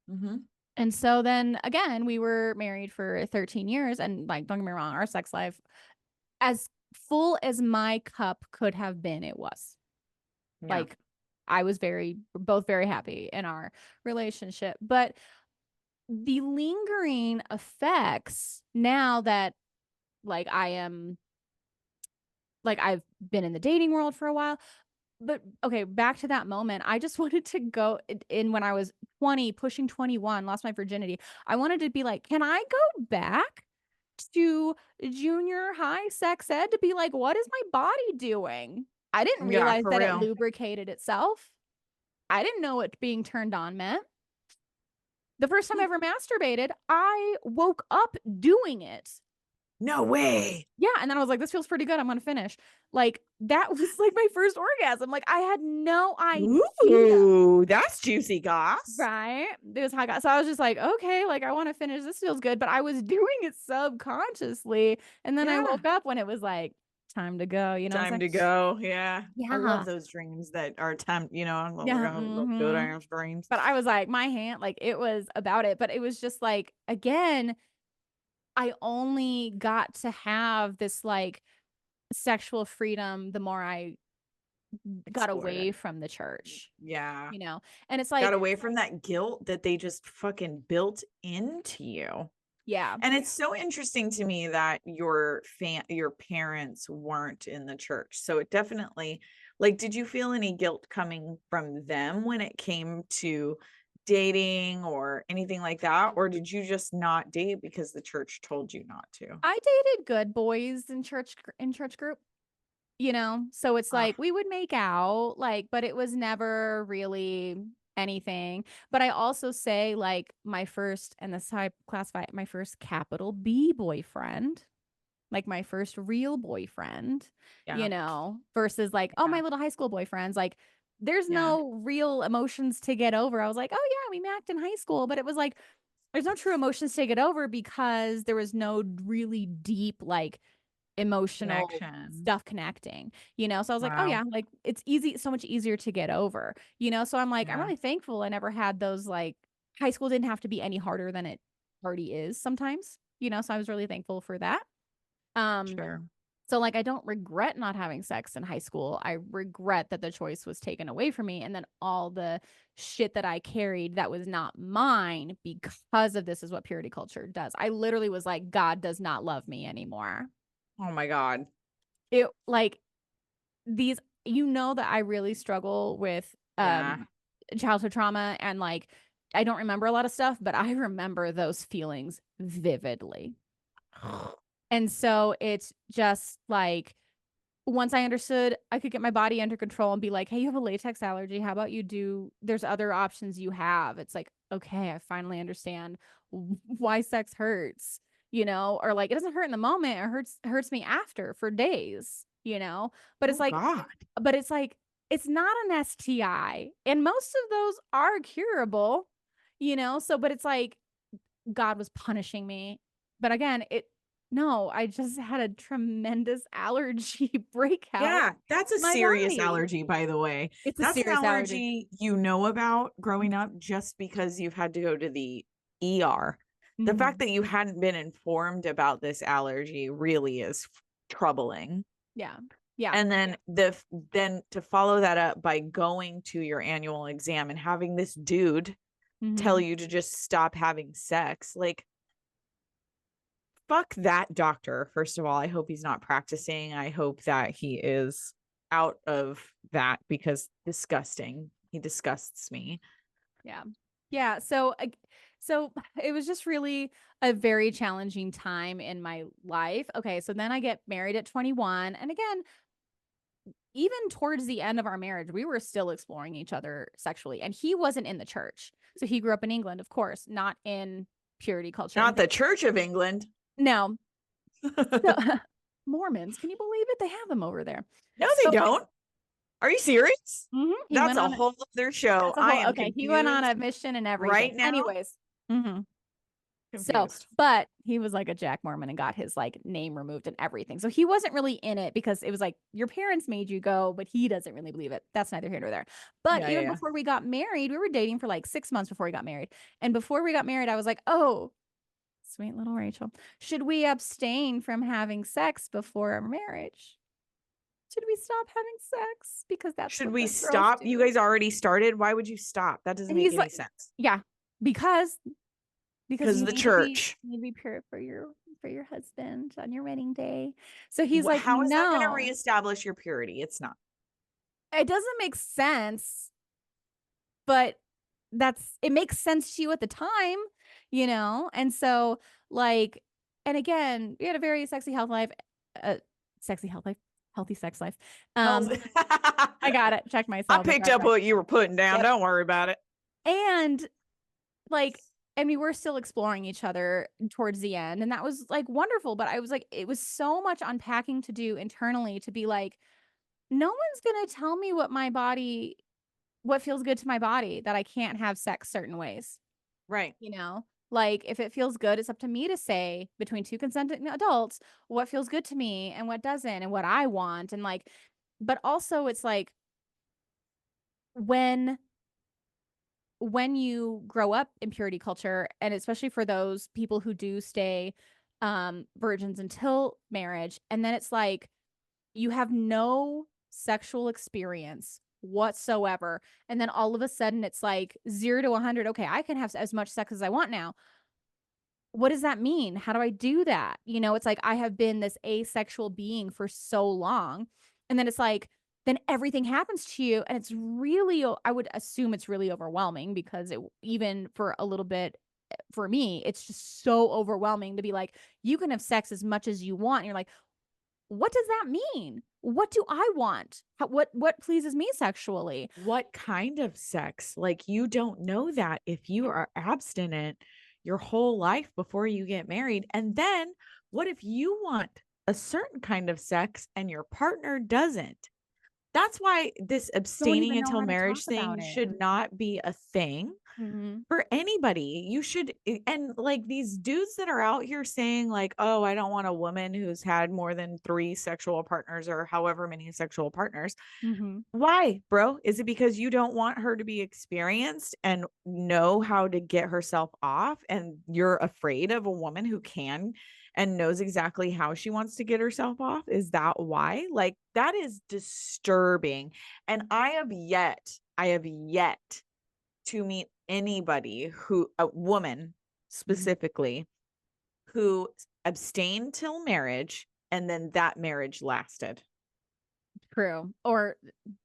Hmm. And so then again, we were married for 13 years. And like, don't get me wrong, our sex life, as full as my cup could have been, it was. Yeah. Like, both very happy in our relationship. But the lingering effects now that, like, I've been in the dating world for a while. But okay, back to that moment. I just wanted to go in when I was 20, pushing 21, lost my virginity. I wanted to be like, can I go back to junior high sex ed to be like, what is my body doing? I didn't Yeah, realize for that it real. lubricated itself. I didn't know what being turned on meant. The first time I ever masturbated, I woke up doing it. No way. Yeah, and then I was like, this feels pretty good. I'm gonna finish. Like that was like my first orgasm. Like I had no idea. Ooh, that's juicy goss. Right? It was hot. So I was just like, okay, like I want to finish. This feels good. But I was doing it subconsciously. And then I Yeah. woke up when it was like time to go. You know what Time I'm to saying? go. Yeah. I love Yeah. those dreams that are I'm like, Yeah. I love good Hmm. ass dreams. But I was like, my hand, like it was about it. But it was just like, again, I only got to have this like sexual freedom the more I got Explored it. away from the church, Yeah. you know? And it's Got like, away from that guilt that they just fucking built into you. yeah. And it's so interesting to me that your parents weren't in the church. So it definitely, like, did you feel any guilt coming from them when it came to dating or anything like that? Or did you just not date because the church told you not to? I dated good boys in church group, you know? So it's Ah, like we would make out, like, but it was never really anything. But I also say like my first, and this is how I classify it, my first capital B boyfriend, like my first real boyfriend, Yeah. versus like, oh, Yeah. my little high school boyfriends. Like there's Yeah. no real emotions to get over. I was like, oh yeah, we macked in high school, but it was like there's no true emotions to get over because there was no really deep like emotional Connection. stuff connecting, So I was like, oh Wow. yeah, like it's easy, so much easier to get over, So I'm like, I'm Yeah. really thankful I never had those like high school didn't have to be any harder than it already is sometimes, So I was really thankful for that. Um, Sure. so like I don't regret not having sex in high school. I regret that the choice was taken away from me and then all the shit that I carried that was not mine because of this is what purity culture does. I literally was like, God does not love me anymore. Oh my God. It like these that I really struggle with Yeah. childhood trauma and like I don't remember a lot of stuff, but I remember those feelings vividly. And so it's just like once I understood I could get my body under control and be like, hey, you have a latex allergy. How about there's other options you have. It's like, okay, I finally understand why sex hurts, or like it doesn't hurt in the moment. It hurts me after for days, but Oh God. it's like, it's not an STI. And most of those are curable, so, but it's like, God was punishing me. But again, no, I just had a tremendous allergy breakout Yeah, that's a in my serious body. allergy, by the way. It's a That's an serious allergy. allergy you know about growing up just because you've had to go to the ER. The fact Mhm. that you hadn't been informed about this allergy really is troubling. Yeah. Yeah. And then then to follow that up by going to your annual exam and having this dude tell Hmm. you to just stop having sex, like fuck that doctor. First of all, I hope he's not practicing. I hope that he is out of that because disgusting. He disgusts me. Yeah. Yeah. So it was just really a very challenging time in my life. Okay. So then I get married at 21. And again, even towards the end of our marriage, we were still exploring each other sexually. And he wasn't in the church. So he grew up in England, of course, not in purity culture. Not the Church of England. No. So, No, Mormons, can you believe it? They have them over there. they So don't. Are you serious? he That's went a on, whole other show. that's a I whole, am okay. He went on confused a mission and everything. right now. Anyways. hmm So, Confused. but he was like a Jack Mormon and got his like name removed and everything. So he wasn't really in it because it was like your parents made you go, but he doesn't really believe it. That's neither here nor there. But Yeah, even yeah, before we got married, we were dating for like 6 months before we got married. And before we got married, I was like, oh, sweet little Rachel, should we abstain from having sex before our marriage? Should we stop having sex? Because that's should what we the girls stop? You do. guys already started. Why would you stop? That doesn't And make he's any like, sense. yeah, because Because you the need to be church. pure for your husband on your wedding day. So he's like, How is that going to no, reestablish your purity? It's not. it doesn't make sense, but it makes sense to you at the time, And so like, and again, we had a very uh, sexy health life, healthy sex life. Hell's I got it. Check I myself. picked up what you were putting down. Yep. Don't worry about it. And like, I mean, we're still exploring each other towards the end, and that was like wonderful. But I was like, it was so much unpacking to do internally to be like, no one's gonna tell me what feels good to my body, that I can't have sex certain ways, Right. Like if it feels good, it's up to me to say between two consenting adults what feels good to me and what doesn't and what I want. And like, but also it's like when you grow up in purity culture, and especially for those people who do stay virgins until marriage, and then it's like you have no sexual experience whatsoever, and then all of a sudden it's like 0 to 100. Okay, I can have as much sex as I want now. What does that mean? How do I do that? It's like I have been this asexual being for so long, and then it's like then everything happens to you, and it's really, I would assume it's really overwhelming, because even for a little bit, for me, it's just so overwhelming to be like, you can have sex as much as you want, and you're like, what does that mean? What do I want? What pleases me sexually? What kind of sex? Like, you don't know that if you are abstinent your whole life before you get married. And then what if you want a certain kind of sex and your partner doesn't? That's why this Don't abstaining even know until how to talk marriage thing about it. should not be a thing Mhm. for anybody. You should, and like these dudes that are out here saying, like, oh, I don't want a woman who's had more than 3 sexual partners or however many sexual partners. Mhm. Why, bro? Is it because you don't want her to be experienced and know how to get herself off? And you're afraid of a woman who can and knows exactly how she wants to get herself off? Is that why? Like, that is disturbing. And I have yet to meet anybody who, a woman Mhm. specifically, who abstained till marriage and then that marriage lasted. True. Or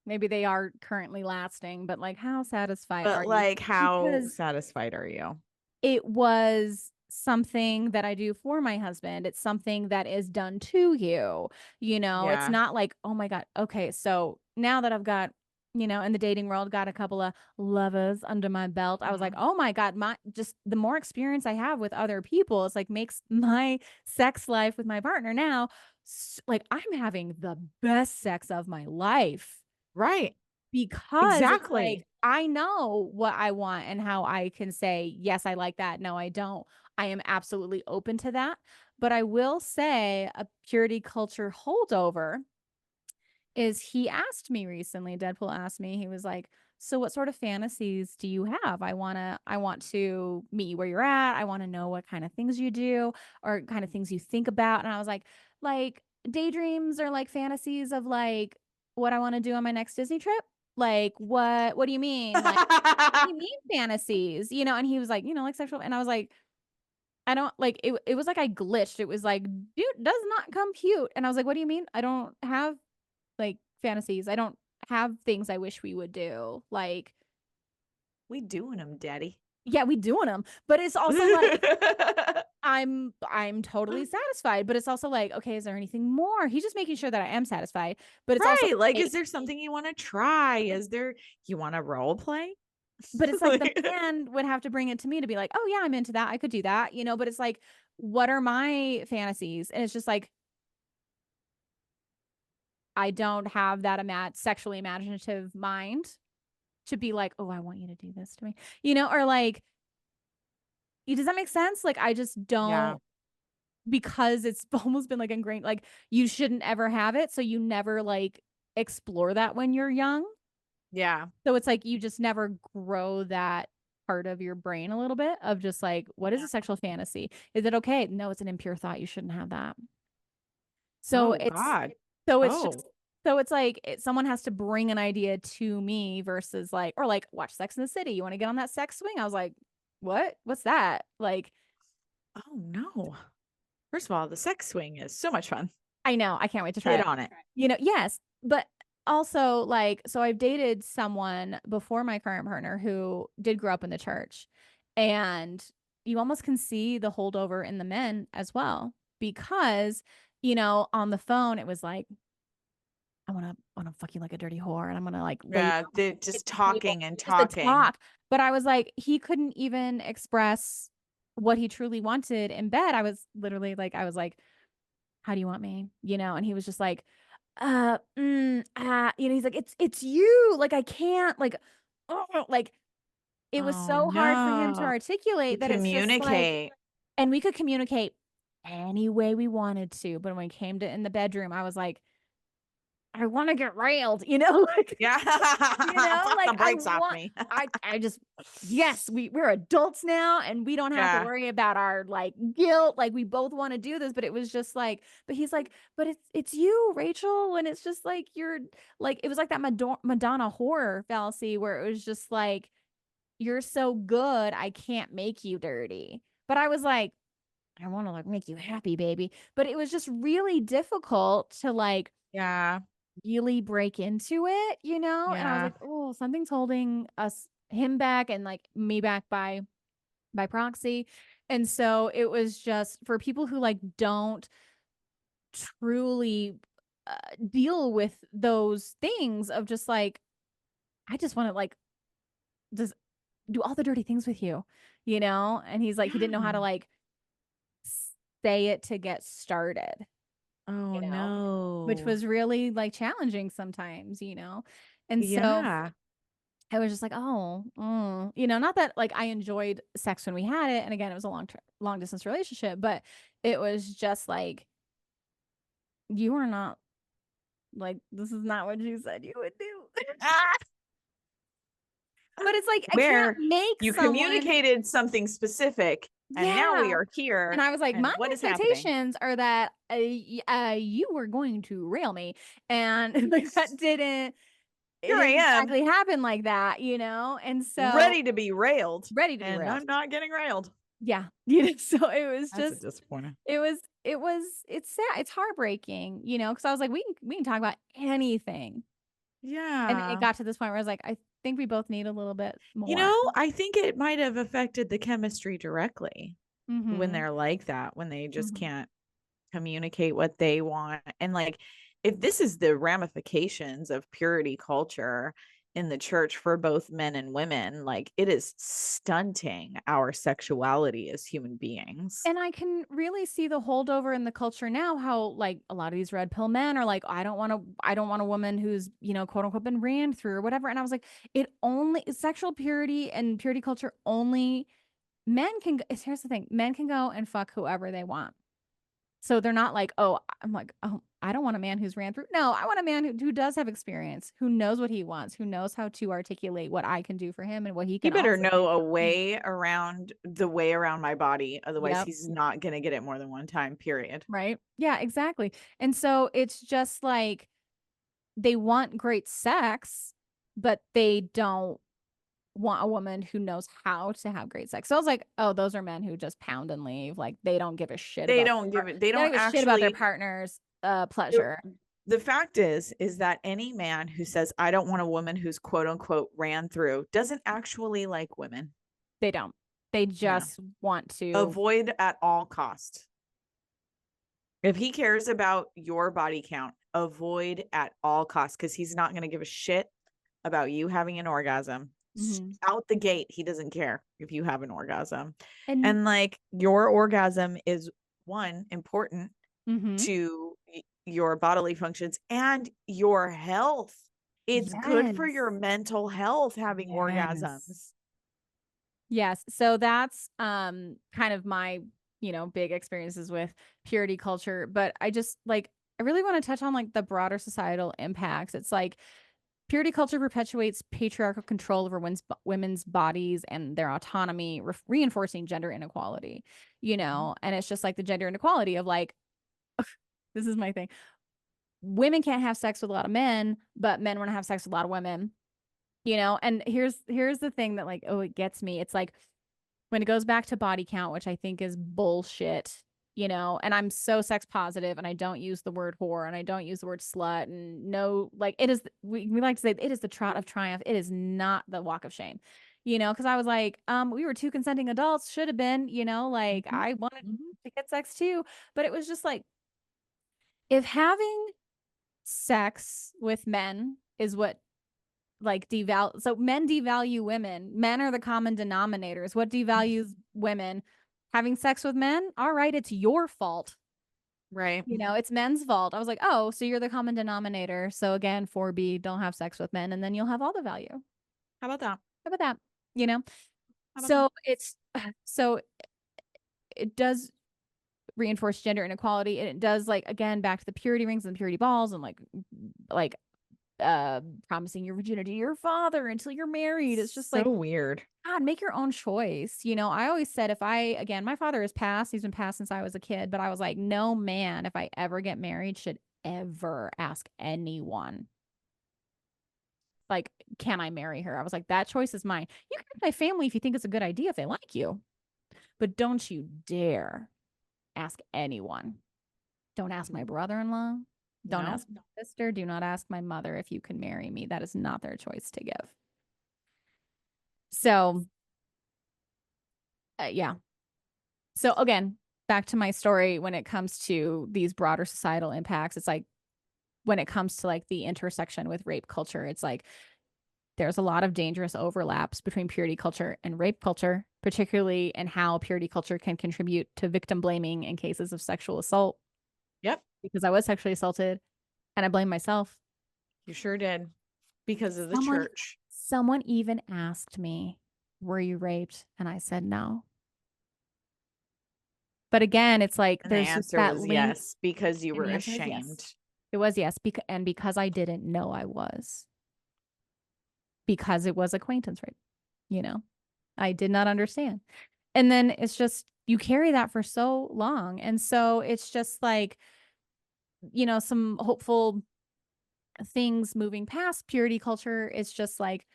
maybe they are currently lasting, but like how satisfied are But you? like, how Because satisfied are you? it was something that I do for my husband. It's something that is done to you. It's Yeah. not like, oh my God. Okay. So now that I've got, in the dating world, got a couple of lovers under my belt, I was like, Mhm. oh my God, just the more experience I have with other people, it's like makes my sex life with my partner now, like I'm having the best sex of my life Right. because it's like Exactly. I know what I want and how I can say, yes, I like that. No, I don't. I am absolutely open to that. But I will say a purity culture holdover is he asked me recently, Deadpool asked me, he was like, so what sort of fantasies do you have? I want to meet you where you're at. I want to know what kind of things you do or kind of things you think about. And I was like daydreams or like fantasies of like what I want to do on my next Disney trip. Like what do you mean? Like what do you mean fantasies? And he was like, like sexual. And I was like, I don't like it was like I glitched. It was like, dude, does not compute. And I was like, what do you mean? I don't have like fantasies. I don't have things I wish we would do. Like, We doing them, daddy. yeah, we doing them, but it's also like I'm totally satisfied, but it's also like, okay, is there anything more? He's just making sure that I am satisfied, but it's also Right. Like, like, is there something you want to try? Is there, you want to role play? but it's like the man would have to bring it to me to be like, oh yeah, I'm into that. I could do that, but it's like, what are my fantasies? And it's just like, I don't have that sexually imaginative mind to be like, oh, I want you to do this to me, or like, does that make sense? Like, I just Yeah. don't because it's almost been like ingrained, like you shouldn't ever have it. So you never like explore that when you're young. Yeah. So it's like you just never grow that part of your brain a little bit of just like, what is Yeah. a sexual fantasy? Is it okay? No, it's an impure thought. You shouldn't have that. So Oh, it's, God. so it's just, Oh, so it's like someone has to bring an idea to me versus like, or like watch Sex in the City. You want to get on that sex swing? I was like, what? What's that? Like, oh, no. First of all, the sex swing is so much fun. I know. I can't wait to try Get it. on it. Yes, but also like, so I've dated someone before my current partner who did grow up in the church, and you almost can see the holdover in the men as well because, on the phone it was like, I want to fuck you like a dirty whore, and I'm gonna like lay Yeah. down on They're the just kitchen table talking and just to talking. talk. But I was like, he couldn't even express what he truly wanted in bed. I was literally like, how do you want me? And he was just like, he's like, it's you. Like, I can't, like, oh, like, it was Oh, so hard for him to no. To articulate that it's just like, communicate. and we could communicate any way we wanted to. But when it came to in the bedroom, I was like, I want to get railed, like, Yeah. Pop the like I brakes off want, me. I just, yes, we're adults now and we don't have to Yeah. worry about our like guilt. Like we both want to do this, but it was just like, but he's like, but it's you, Rachel. And it's just like, you're like, it was like that Madonna horror fallacy where it was just like, you're so good. I can't make you dirty. But I was like, I want to like make you happy, baby. But it was just really difficult to like, Yeah. really break into it, And I was Yeah. like, oh, something's holding him back and like me back by proxy. And so it was just for people who like don't truly deal with those things of just like, I just want to like just do all the dirty things with you, you know? And he's like, he didn't know how to Yeah. like say it to get started, Oh you know, which no. was really like challenging sometimes, you know? And so Yeah. I was just like, oh, you know, not that like I enjoyed sex when we had it. And again, it was a long distance relationship, but it was just like, you are not like, this is not what you said you would do. Ah, But it's like, I can't where make you someone, communicated something specific and now we yeah. are And here I was like, and my what is happening? expectations are that you were going to rail me. And like, that it Here I didn't am, exactly happen like that, you know? And so ready to be railed, ready to be and railed. I'm not getting railed. Yeah. You know, so it was That's a just, disappointment. it's sad. It's heartbreaking, you know, because I was like, we can talk about anything. And it Yeah. got to this point where I was like, I think we both need a little bit You more. know, I think it might have affected the chemistry directly when Mm-hmm. they're like that, when they just Mm-hmm. can't communicate what they want. And like, if this is the ramifications of purity culture in the church for both men and women, like it is stunting our sexuality as human beings. And I can really see the holdover in the culture now, how like a lot of these red pill men are like, I don't want a woman who's, you know, quote unquote been ran through or whatever. And I was like, it only sexual purity and purity culture only men can, here's the thing, men can go and fuck whoever they want. So they're not like, oh, I'm like, oh, I don't want a man who's ran through. No, I want a man who does have experience, who knows what he wants, who knows how to articulate what I can do for him and what he He can better also do know a for me. way around the way around my body. Otherwise, Yep. he's not going to get it more than one time, period. Right. Yeah, exactly. And so it's just like they want great sex, but they don't want a woman who knows how to have great sex. So I was like, oh, those are men who just pound and leave. Like they don't give a shit They about don't give it, they they don't don't give a shit about their actually. partner's The, pleasure. the fact is that any man who says, I don't want a woman who's quote unquote ran through doesn't actually like women. They don't. They No. just want to. Avoid at all cost. If he cares about your body count, avoid at all costs because he's not going to give a shit about you having an orgasm. Mhm. Out the gate, he doesn't care if you have an orgasm. And And like your orgasm is one important mhm. to your bodily functions and your health. It's good for Yes. your mental health having Yes. orgasms. Yes. So that's kind of my, you know, big experiences with purity culture, but I just like I really want to touch on like the broader societal impacts. It's like purity culture perpetuates patriarchal control over women's bodies and their autonomy, reinforcing gender inequality, you know, and it's just like the gender inequality of like, this is my thing. Women can't have sex with a lot of men, but men want to have sex with a lot of women, you know, and here's the thing that like, oh, it gets me. It's like, when it goes back to body count, which I think is bullshit, you know, and I'm so sex positive and I don't use the word whore and I don't use the word slut and no, like it is, we like to say it is the trot of triumph. It is not the walk of shame, you know, because I was like, we were two consenting adults, should have been, you know, like Mhm. I wanted Mhm. to get sex too, but it was just like, if having sex with men is what like devalue so men devalue women, men are the common denominators, what devalues women, having sex with men, all right, it's your fault, Right. you know, it's men's fault. I was like, oh, so you're the common denominator, so again 4B, don't have sex with men and then you'll have all the value. How How about that? about that, you know? How about that? So it's so it does reinforce gender inequality, and it does like again back to the purity rings and purity balls and like promising your virginity to your father until you're married. It's just So like, weird. God, make your own choice. You know, I always said if I, again, my father has passed, he's been passed since I was a kid, but I was like, no man, if I ever get married, should ever ask anyone, like, can I marry her? I was like, that choice is mine. You can ask my family if you think it's a good idea, if they like you, but don't you dare ask anyone. Don't ask my brother-in-law. Don't No. ask my sister. Do not ask my mother if you can marry me. That is not their choice to give. So, yeah. So again, back to my story when it comes to these broader societal impacts, it's like when it comes to like the intersection with rape culture, it's like there's a lot of dangerous overlaps between purity culture and rape culture, particularly in how purity culture can contribute to victim blaming in cases of sexual assault. Yep. Because I was sexually assaulted and I blame myself. You sure did. Because of the Someone, church. someone even asked me, "Were you raped?" And I said no. But again, it's like And the there's just answer that was link. yes, because you And were the answer is yes. ashamed. It was yes. And because I didn't know I was, because it was acquaintance rape, you know, I did not understand. And then it's just, you carry that for so long. And so it's just like, some hopeful things moving past purity culture. It's just like,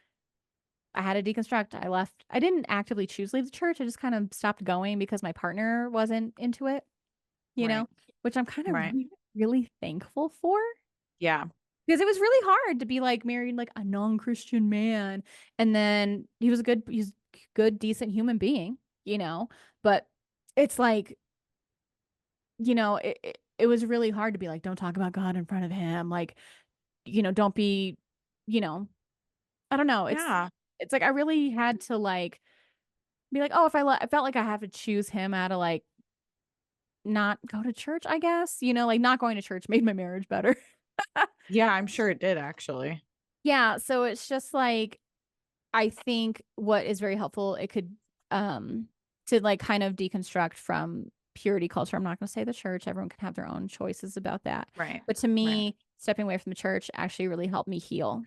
I had to deconstruct. I left. I didn't actively choose to leave the church. I just kind of stopped going because my partner wasn't into it, Right. which I'm kind of Right. really, really thankful for. Yeah. Because it was really hard to be like married like a non-Christian man. And then he's a good, decent human being, but it's like, it was really hard to be like, don't talk about God in front of him. Like, don't be, you know, I don't know. Yeah. It's like I really had to like be like, oh, I felt like I have to choose him out of like not go to church, I guess, like not going to church made my marriage better. Yeah, I'm sure it did actually. Yeah. So it's just like, I think what is very helpful, it could, to like kind of deconstruct from purity culture. I'm not going to say the church, everyone can have their own choices about that. Right. But to Right. me, stepping away from the church actually really helped me heal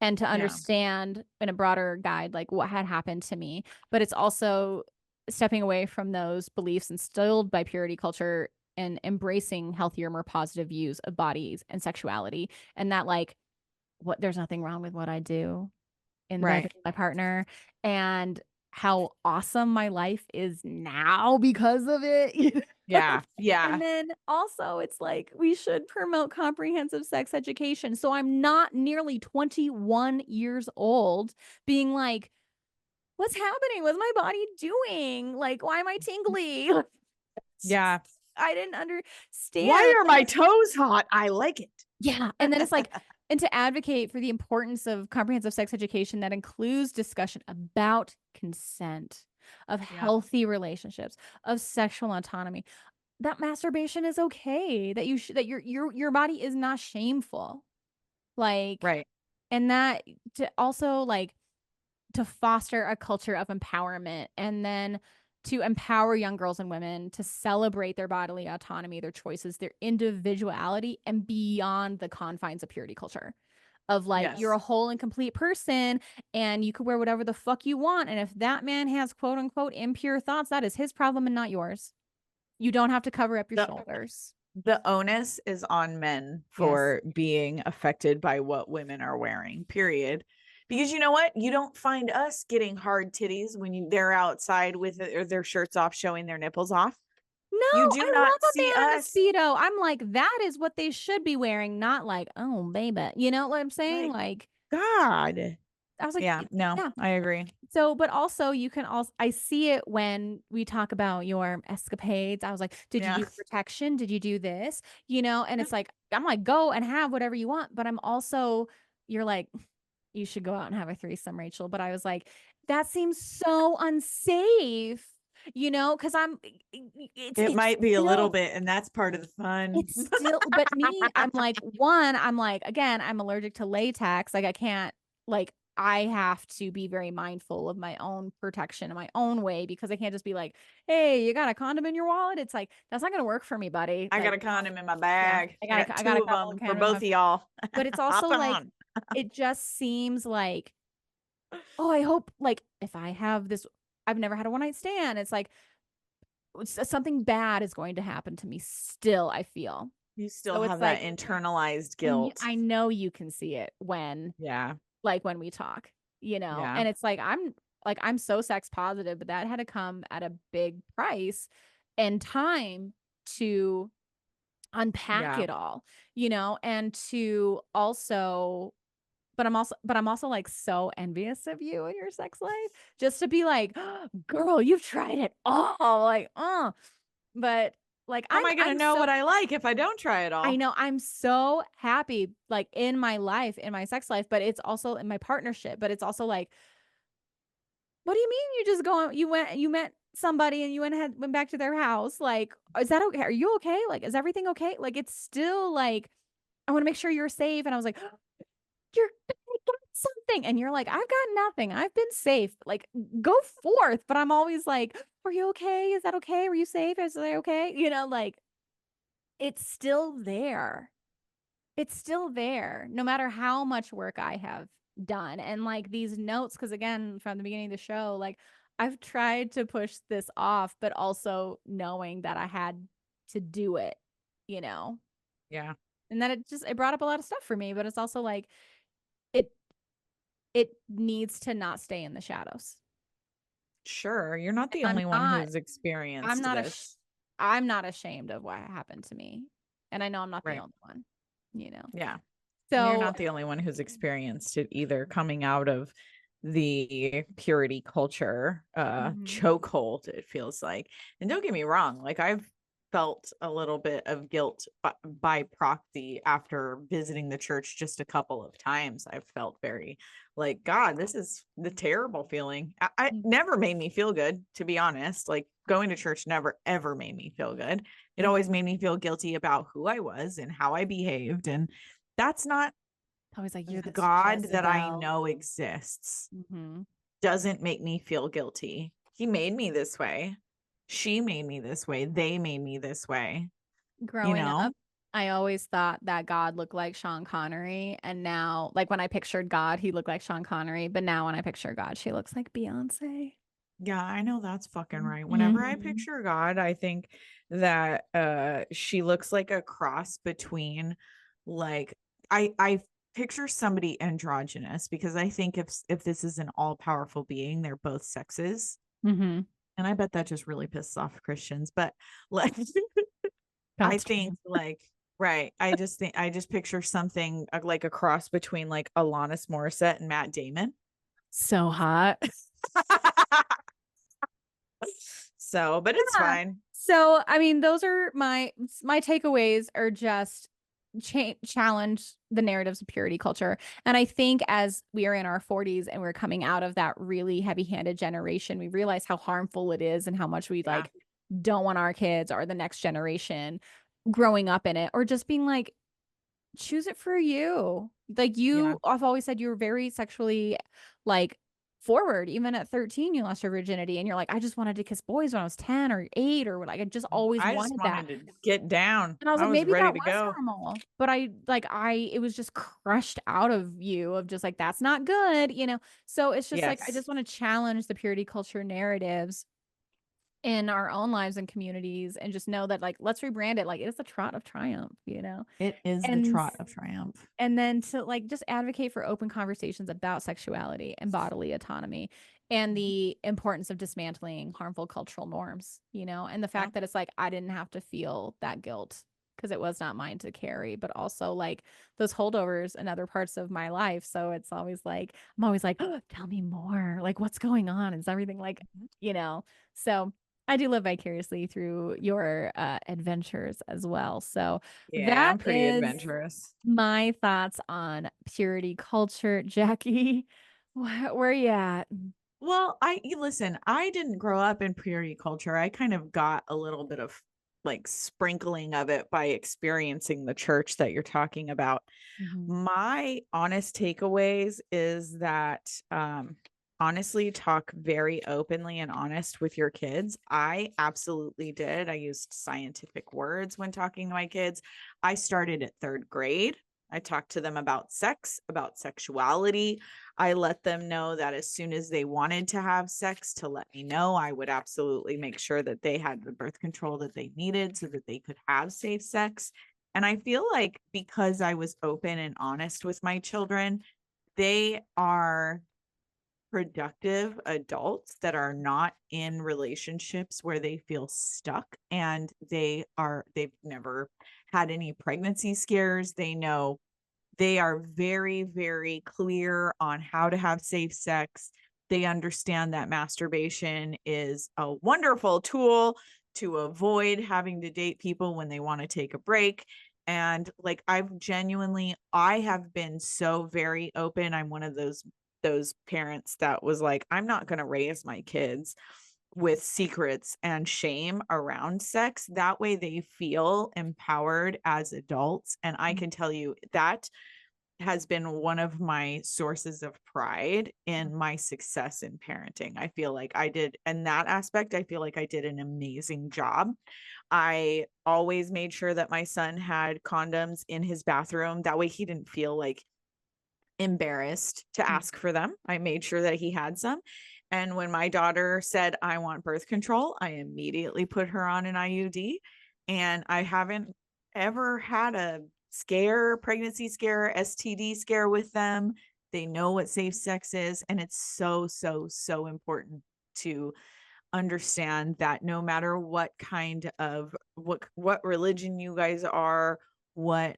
and to Yeah. understand in a broader guide like what had happened to me. But it's also stepping away from those beliefs instilled by purity culture and embracing healthier, more positive views of bodies and sexuality, and that like there's nothing wrong with what I do in bed Right. with my partner, and how awesome my life is now because of it. Yeah. And Yeah. then also, it's like we should promote comprehensive sex education. So I'm not nearly 21 years old being like, what's happening? What's my body doing? Like, why am I tingly? Yeah. I didn't Why understand. are my toes hot? I like it. Yeah. And then it's like, and to advocate for the importance of comprehensive sex education that includes discussion about consent, of Yeah. healthy relationships, of sexual autonomy, that masturbation is okay, that that your body is not shameful. Like, Right. and that to also like to foster a culture of empowerment, and then to empower young girls and women to celebrate their bodily autonomy, their choices, their individuality, and beyond the confines of purity culture. Of like, you're a Yes. whole and complete person and you could wear whatever the fuck you want. And if that man has quote unquote impure thoughts, that is his problem and not yours. You don't have to cover up your The shoulders. the onus is on men Yes. for being affected by what women are wearing, period. Because you know what? You don't find us getting hard titties when they're outside with their shirts off, showing their nipples off. No, You do I not love a see man in a us Speedo. I'm like, that is what they should be wearing, not like, oh, baby. You know what I'm saying? like, Like, God. I was like, Yeah, no, yeah. I agree. So, but also you can also, I see it when we talk about your escapades. I was like, did you Yeah. do protection? Did you do this? And it's like, I'm like, go and have whatever you want. But I'm also, you're like, you should go out and have a threesome, Rachel. But I was like, that seems so unsafe, because It it's might be a little still, bit, and that's part of the fun. but me, I'm like, again, I'm allergic to latex. Like, I can't, like, I have to be very mindful of my own protection in my own way because I can't just be like, hey, you got a condom in your wallet? It's like, that's not going to work for me, buddy. I got Like, a condom in my yeah, bag. I got I got a two of couple of them for condoms. both of y'all. But it's Hop also like, on. it just seems like, oh, I hope, like, if I have this, I've never had a one night stand. It's like, something bad is going to happen to me still, I feel. You still So it's have that like, internalized and guilt. I know you can see it Yeah. when we talk, Yeah. and it's like, I'm so sex positive, but that had to come at a big price and time to unpack Yeah. it all, and to also, but I'm also like so envious of you and your sex life just to be like, girl, you've tried it all. Like, But like, How am I going to I'm know so what I like if I don't try it I all? know I'm so happy like in my life, in my sex life, but it's also in my partnership. But it's also like, what do you mean you just go you met somebody and you went back to their house? Like, is that okay? Are you okay? Like, is everything okay? Like, it's still like, I want to make sure you're safe. And I was like, you're gonna get something. And you're like, I've got nothing. I've been safe. Like, go forth. But I'm always like, are you okay? Is that okay? Were you safe? Is that okay? Like it's still there. It's still there, no matter how much work I have done. And like these notes, because again, from the beginning of the show, like I've tried to push this off, but also knowing that I had to do it, you know, Yeah. and that it brought up a lot of stuff for me, but it's also like it it needs to not stay in the shadows. Sure. You're not the I'm only one not, who's I'm experienced not a, this. I'm not ashamed of what happened to me. And I know I'm not the Right. only one, you know. Yeah. And you're So, not the only one who's experienced it either, coming out of the purity culture mhm. chokehold, it feels like. And don't get me wrong, like I've felt a little bit of guilt by proxy after visiting the church just a couple of times. I've felt very like, God, this is the terrible feeling. I never made me feel good, to be honest. Like going to church never ever made me feel good. It always made me feel guilty about who I was and how I behaved. And that's not I was like, you're the this God that I Jezebel. know exists. Hmm. Doesn't make me feel guilty. He made me this way. She made me this way. They made me this way. You Growing know? up, I always thought that God looked like Sean Connery. And now, like when I pictured God, he looked like Sean Connery. But now when I picture God, she looks like Beyonce. Yeah, I know that's fucking right. Whenever I Hmm. picture God, I think that she looks like a cross between like I picture somebody androgynous because I think if this is an all-powerful being, they're both sexes. Hmm. And I bet that just really pisses off Christians, but like I God's think true. like right. I just picture something like a cross between like Alanis Morissette and Matt Damon. So hot. So, but it's Yeah. fine. So, I mean, those are my takeaways are just challenge the narratives of purity culture. And I think as we are in our 40s and we're coming out of that really heavy-handed generation, we realize how harmful it is and how much we Yeah. like don't want our kids or the next generation growing up in it or just being like choose it for you. Like Yeah. I've always said you were very sexually like forward. Even at 13, you lost your virginity and you're like, I just wanted to kiss boys when I was 10 or 8 or like I just always I just wanted that. wanted to get down. And I was I like, was maybe ready that to was go. normal. But it was just crushed out of you of just like, that's not good. So it's just like, I Yes. just want to challenge the purity culture narratives in our own lives and communities and just know that like, let's rebrand it. Like it is a trot of triumph. It is the And trot of triumph. and then to like just advocate for open conversations about sexuality and bodily autonomy and Mhm. the importance of dismantling harmful cultural norms, and the Yeah. fact that it's like I didn't have to feel that guilt because it was not mine to carry, but also like those holdovers in other parts of my life. So it's always like, I'm always like, oh, tell me more. Like, what's going on? Is everything like, Mhm. you know? So I do live vicariously through your adventures as well. So Yeah, that I'm pretty is adventurous. my thoughts on purity culture. Jackie, where are you at? Well, listen, I didn't grow up in purity culture. I kind of got a little bit of like sprinkling of it by experiencing the church that you're talking about. Mhm. My honest takeaways is that honestly talk very openly and honest with your kids. I absolutely did. I used scientific words when talking to my kids. I started at 3rd grade. I talked to them about sex, about sexuality. I let them know that as soon as they wanted to have sex, to let me know. I would absolutely make sure that they had the birth control that they needed so that they could have safe sex. And I feel like because I was open and honest with my children, they are productive adults that are not in relationships where they feel stuck, and they've never had any pregnancy scares. They know they are very, very clear on how to have safe sex. They understand that masturbation is a wonderful tool to avoid having to date people when they want to take a break. And like I have been so very open. I'm one of those parents that was like, I'm not going to raise my kids with secrets and shame around sex. That way they feel empowered as adults. And I can tell you that has been one of my sources of pride in my success in parenting. I feel like I did, in that aspect, I feel like I did an amazing job. I always made sure that my son had condoms in his bathroom. That way he didn't feel like embarrassed to ask for them. I made sure that he had some. And when my daughter said, I want birth control, I immediately put her on an IUD. And I haven't ever had a pregnancy scare, STD scare with them. They know what safe sex is. And it's so, so, so important to understand that no matter what kind of what religion you guys are, what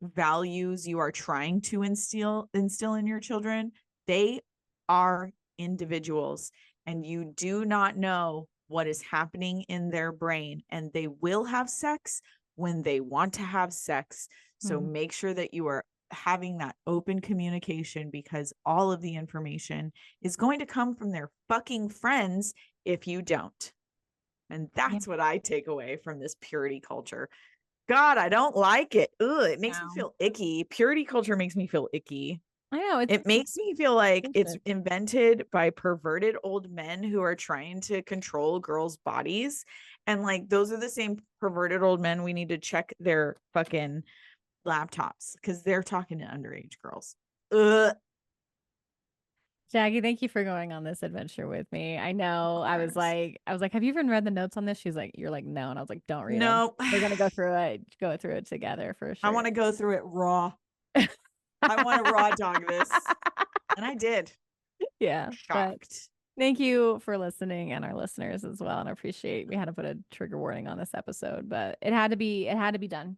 values you are trying to instill in your children, they are individuals, and you do not know what is happening in their brain, and they will have sex when they want to have sex. So make sure that you are having that open communication, because all of the information is going to come from their fucking friends if you don't. And that's what I take away from this purity culture. God, I don't like it. Ugh, it makes me feel icky. Purity culture makes me feel icky. I know. It makes me feel like it's invented by perverted old men who are trying to control girls' bodies. And like, those are the same perverted old men we need to check their fucking laptops, because they're talking to underage girls. Ugh. Jaki, thank you for going on this adventure with me. I know I was like, have you even read the notes on this? She's like, you're like, no. And I was like, don't read them. No. We're going to go through it together for sure. I want to go through it raw. I want to raw dog this. And I did. Yeah. Shocked. Thank you for listening, and our listeners as well. And I appreciate we had to put a trigger warning on this episode, but it had to be done.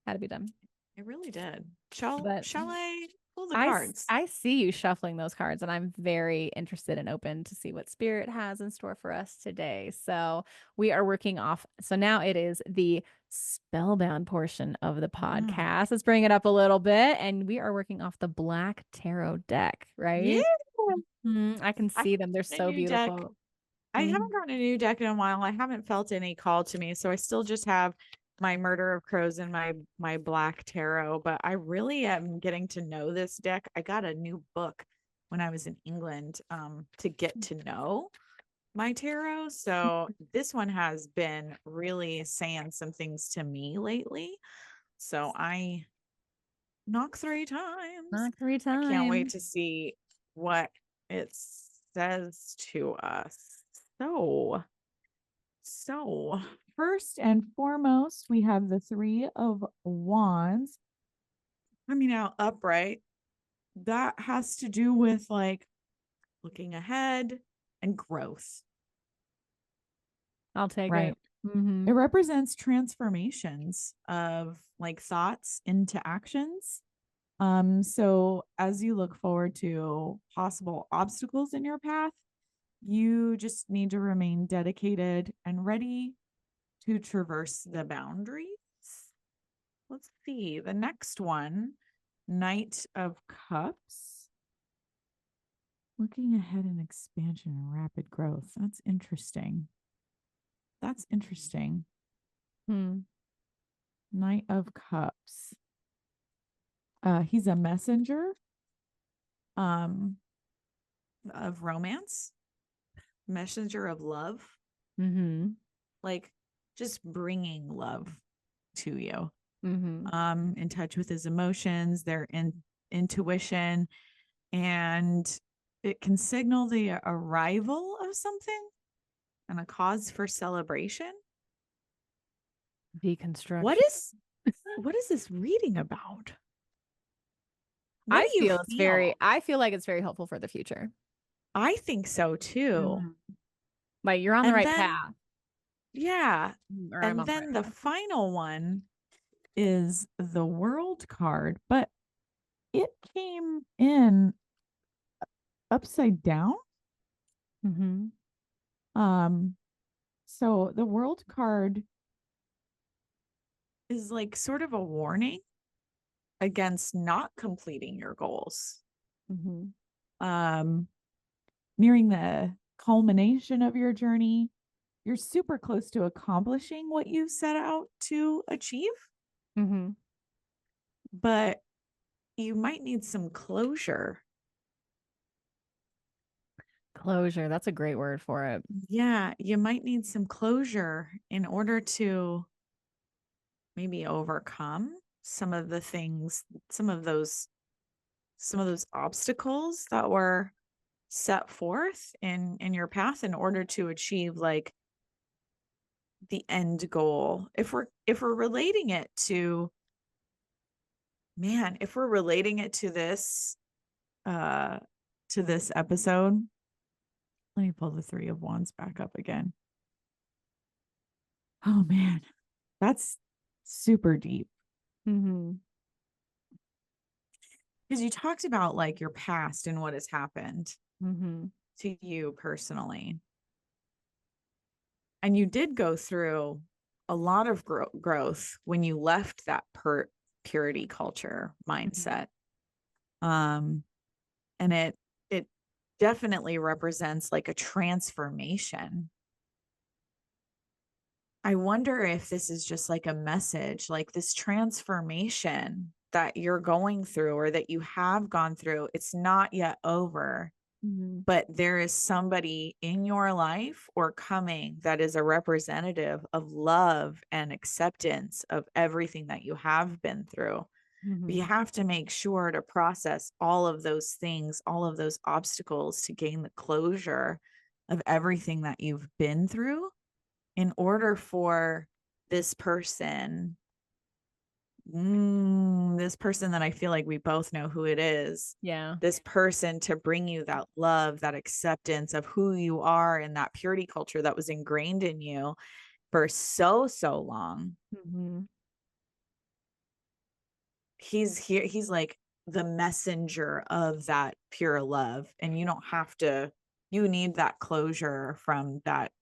Had to be done. It really did. Shall I pull the cards? I see you shuffling those cards, and I'm very interested and open to see what Spirit has in store for us today. So we are working off. So now it is the spellbound portion of the podcast. Let's bring it up a little bit. And we are working off the Black Tarot deck, right? Yeah. I can see them. They're so beautiful. Deck. I haven't gotten a new deck in a while. I haven't felt any call to me. So I still just have my Murder of Crows and my Black Tarot, but I really am getting to know this deck. I got a new book when I was in England to get to know my tarot. So this one has been really saying some things to me lately. So I knock 3 times. Knock 3 times. I can't wait to see what it says to us. So first and foremost, we have the 3 of Wands coming out upright. That has to do with like looking ahead and growth. I'll take it. Mm-hmm. It represents transformations of like thoughts into actions. So as you look forward to possible obstacles in your path, you just need to remain dedicated and ready to traverse the boundaries. Let's see. The next one, Knight of Cups. Looking ahead in expansion and rapid growth. That's interesting. Knight of Cups. He's a messenger of romance, messenger of love. Like just bringing love to you. In touch with his emotions, their intuition, and it can signal the arrival of something and a cause for celebration. Deconstruction. What is this reading about? I feel like it's very helpful for the future. I think so too. Like you're on the right path. Yeah. And then the final one is the World card, but it came in upside down. So the world card is like sort of a warning against not completing your goals. Nearing the culmination of your journey, you're super close to accomplishing what you set out to achieve, but you might need some closure. Closure. That's a great word for it. Yeah, you might need some closure in order to maybe overcome some of the things, some of those obstacles that were set forth in your path in order to achieve like the end goal. If we're relating it to, man, if we're relating it to this episode, let me pull the 3 of Wands back up again. Oh man, that's super deep. Because you talked about like your past and what has happened to you personally. And you did go through a lot of growth when you left that purity culture mindset. And it definitely represents like a transformation. I wonder if this is just like a message, like this transformation that you're going through or that you have gone through. It's not yet over, but there is somebody in your life or coming that is a representative of love and acceptance of everything that you have been through. But you have to make sure to process all of those things, all of those obstacles to gain the closure of everything that you've been through in order for this person that I feel like we both know who it is. Yeah. This person to bring you that love, that acceptance of who you are and that purity culture that was ingrained in you for so long. He's here. He's like the messenger of that pure love. And you don't have to, you need that closure from that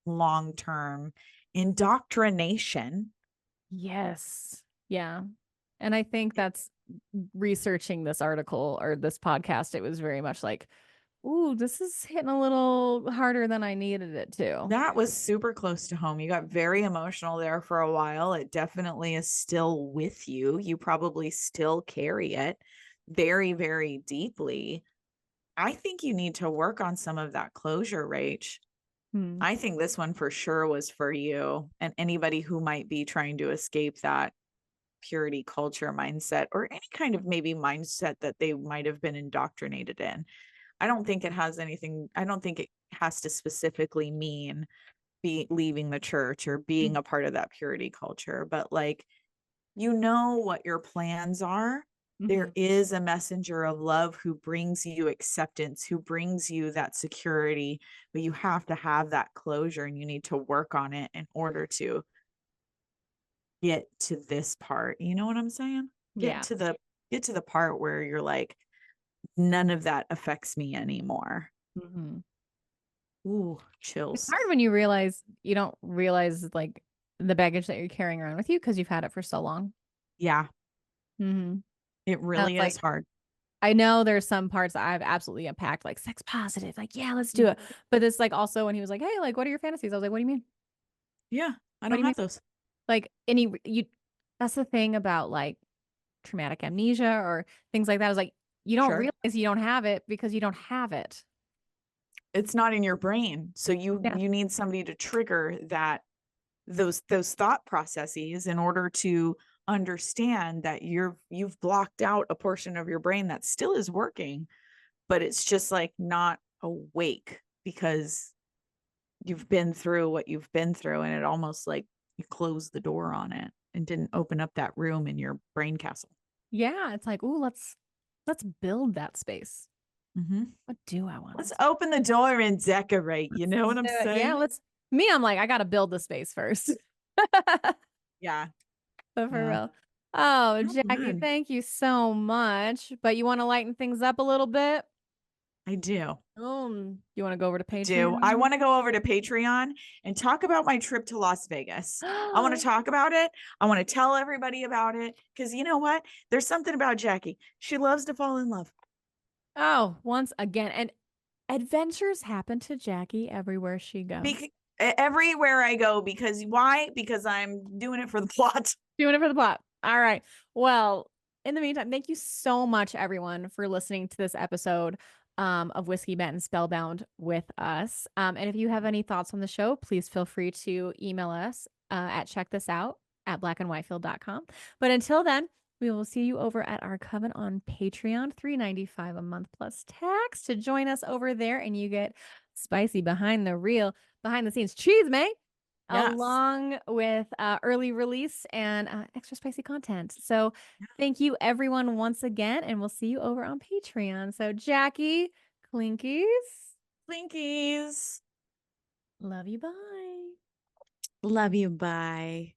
long-term indoctrination. Yes. Yeah. And I think that's researching this article or this podcast. It was very much like, ooh, this is hitting a little harder than I needed it to. That was super close to home. You got very emotional there for a while. It definitely is still with you. You probably still carry it very, very deeply. I think you need to work on some of that closure, Rach. I think this one for sure was for you and anybody who might be trying to escape that purity culture mindset or any kind of maybe mindset that they might have been indoctrinated in. I don't think it has to specifically mean leaving the church or being a part of that purity culture, but like, you know what your plans are. There is a messenger of love who brings you acceptance, who brings you that security, but you have to have that closure and you need to work on it in order to get to this part. You know what I'm saying? Get to the part where you're like, none of that affects me anymore. Ooh, chills. It's hard when you don't realize like the baggage that you're carrying around with you because you've had it for so long. Yeah. It really is like, hard. I know there's some parts that I've absolutely unpacked, like sex positive, like, yeah, let's do it. But it's like also when he was like, hey, like, what are your fantasies? I was like, what do you mean? Yeah, I don't have those. Like that's the thing about like traumatic amnesia or things like that. I was like, you don't realize you don't have it because you don't have it. It's not in your brain. So you need somebody to trigger those thought processes in order to understand that you've blocked out a portion of your brain that still is working, but it's just like not awake because you've been through what you've been through, and it almost like you closed the door on it and didn't open up that room in your brain castle. Yeah, it's like, ooh, let's build that space. What do I want? Let's open the door and decorate. You know what I'm saying? Yeah, I'm like, I gotta build the space first. Yeah. But for real. Oh, Jackie, thank you so much. But you want to lighten things up a little bit? I do. You want to go over to Do I Patreon? want to go over to Patreon and talk about my trip to Las Vegas? I want to talk about it. I want to tell everybody about it because you know what? There's something about Jaki. She loves to fall in love. Oh, once again. And adventures happen to Jaki everywhere she goes. Everywhere I go, because why? Because I'm doing it for the plot. Doing it for the plot. All right. Well, in the meantime, thank you so much, everyone, for listening to this episode of Whiskey Bent Spellbound with us. And if you have any thoughts on the show, please feel free to email us at checkthis@blackandwhitefield.com. But until then, we will see you over at our coven on Patreon, $3.95 a month plus tax to join us over there, and you get spicy behind the scenes cheese, May Yes. along with early release and extra spicy content. So thank you everyone once again, and we'll see you over on Patreon. So Jaki, Clinkies, Clinkies. love you, bye. Love you. Bye.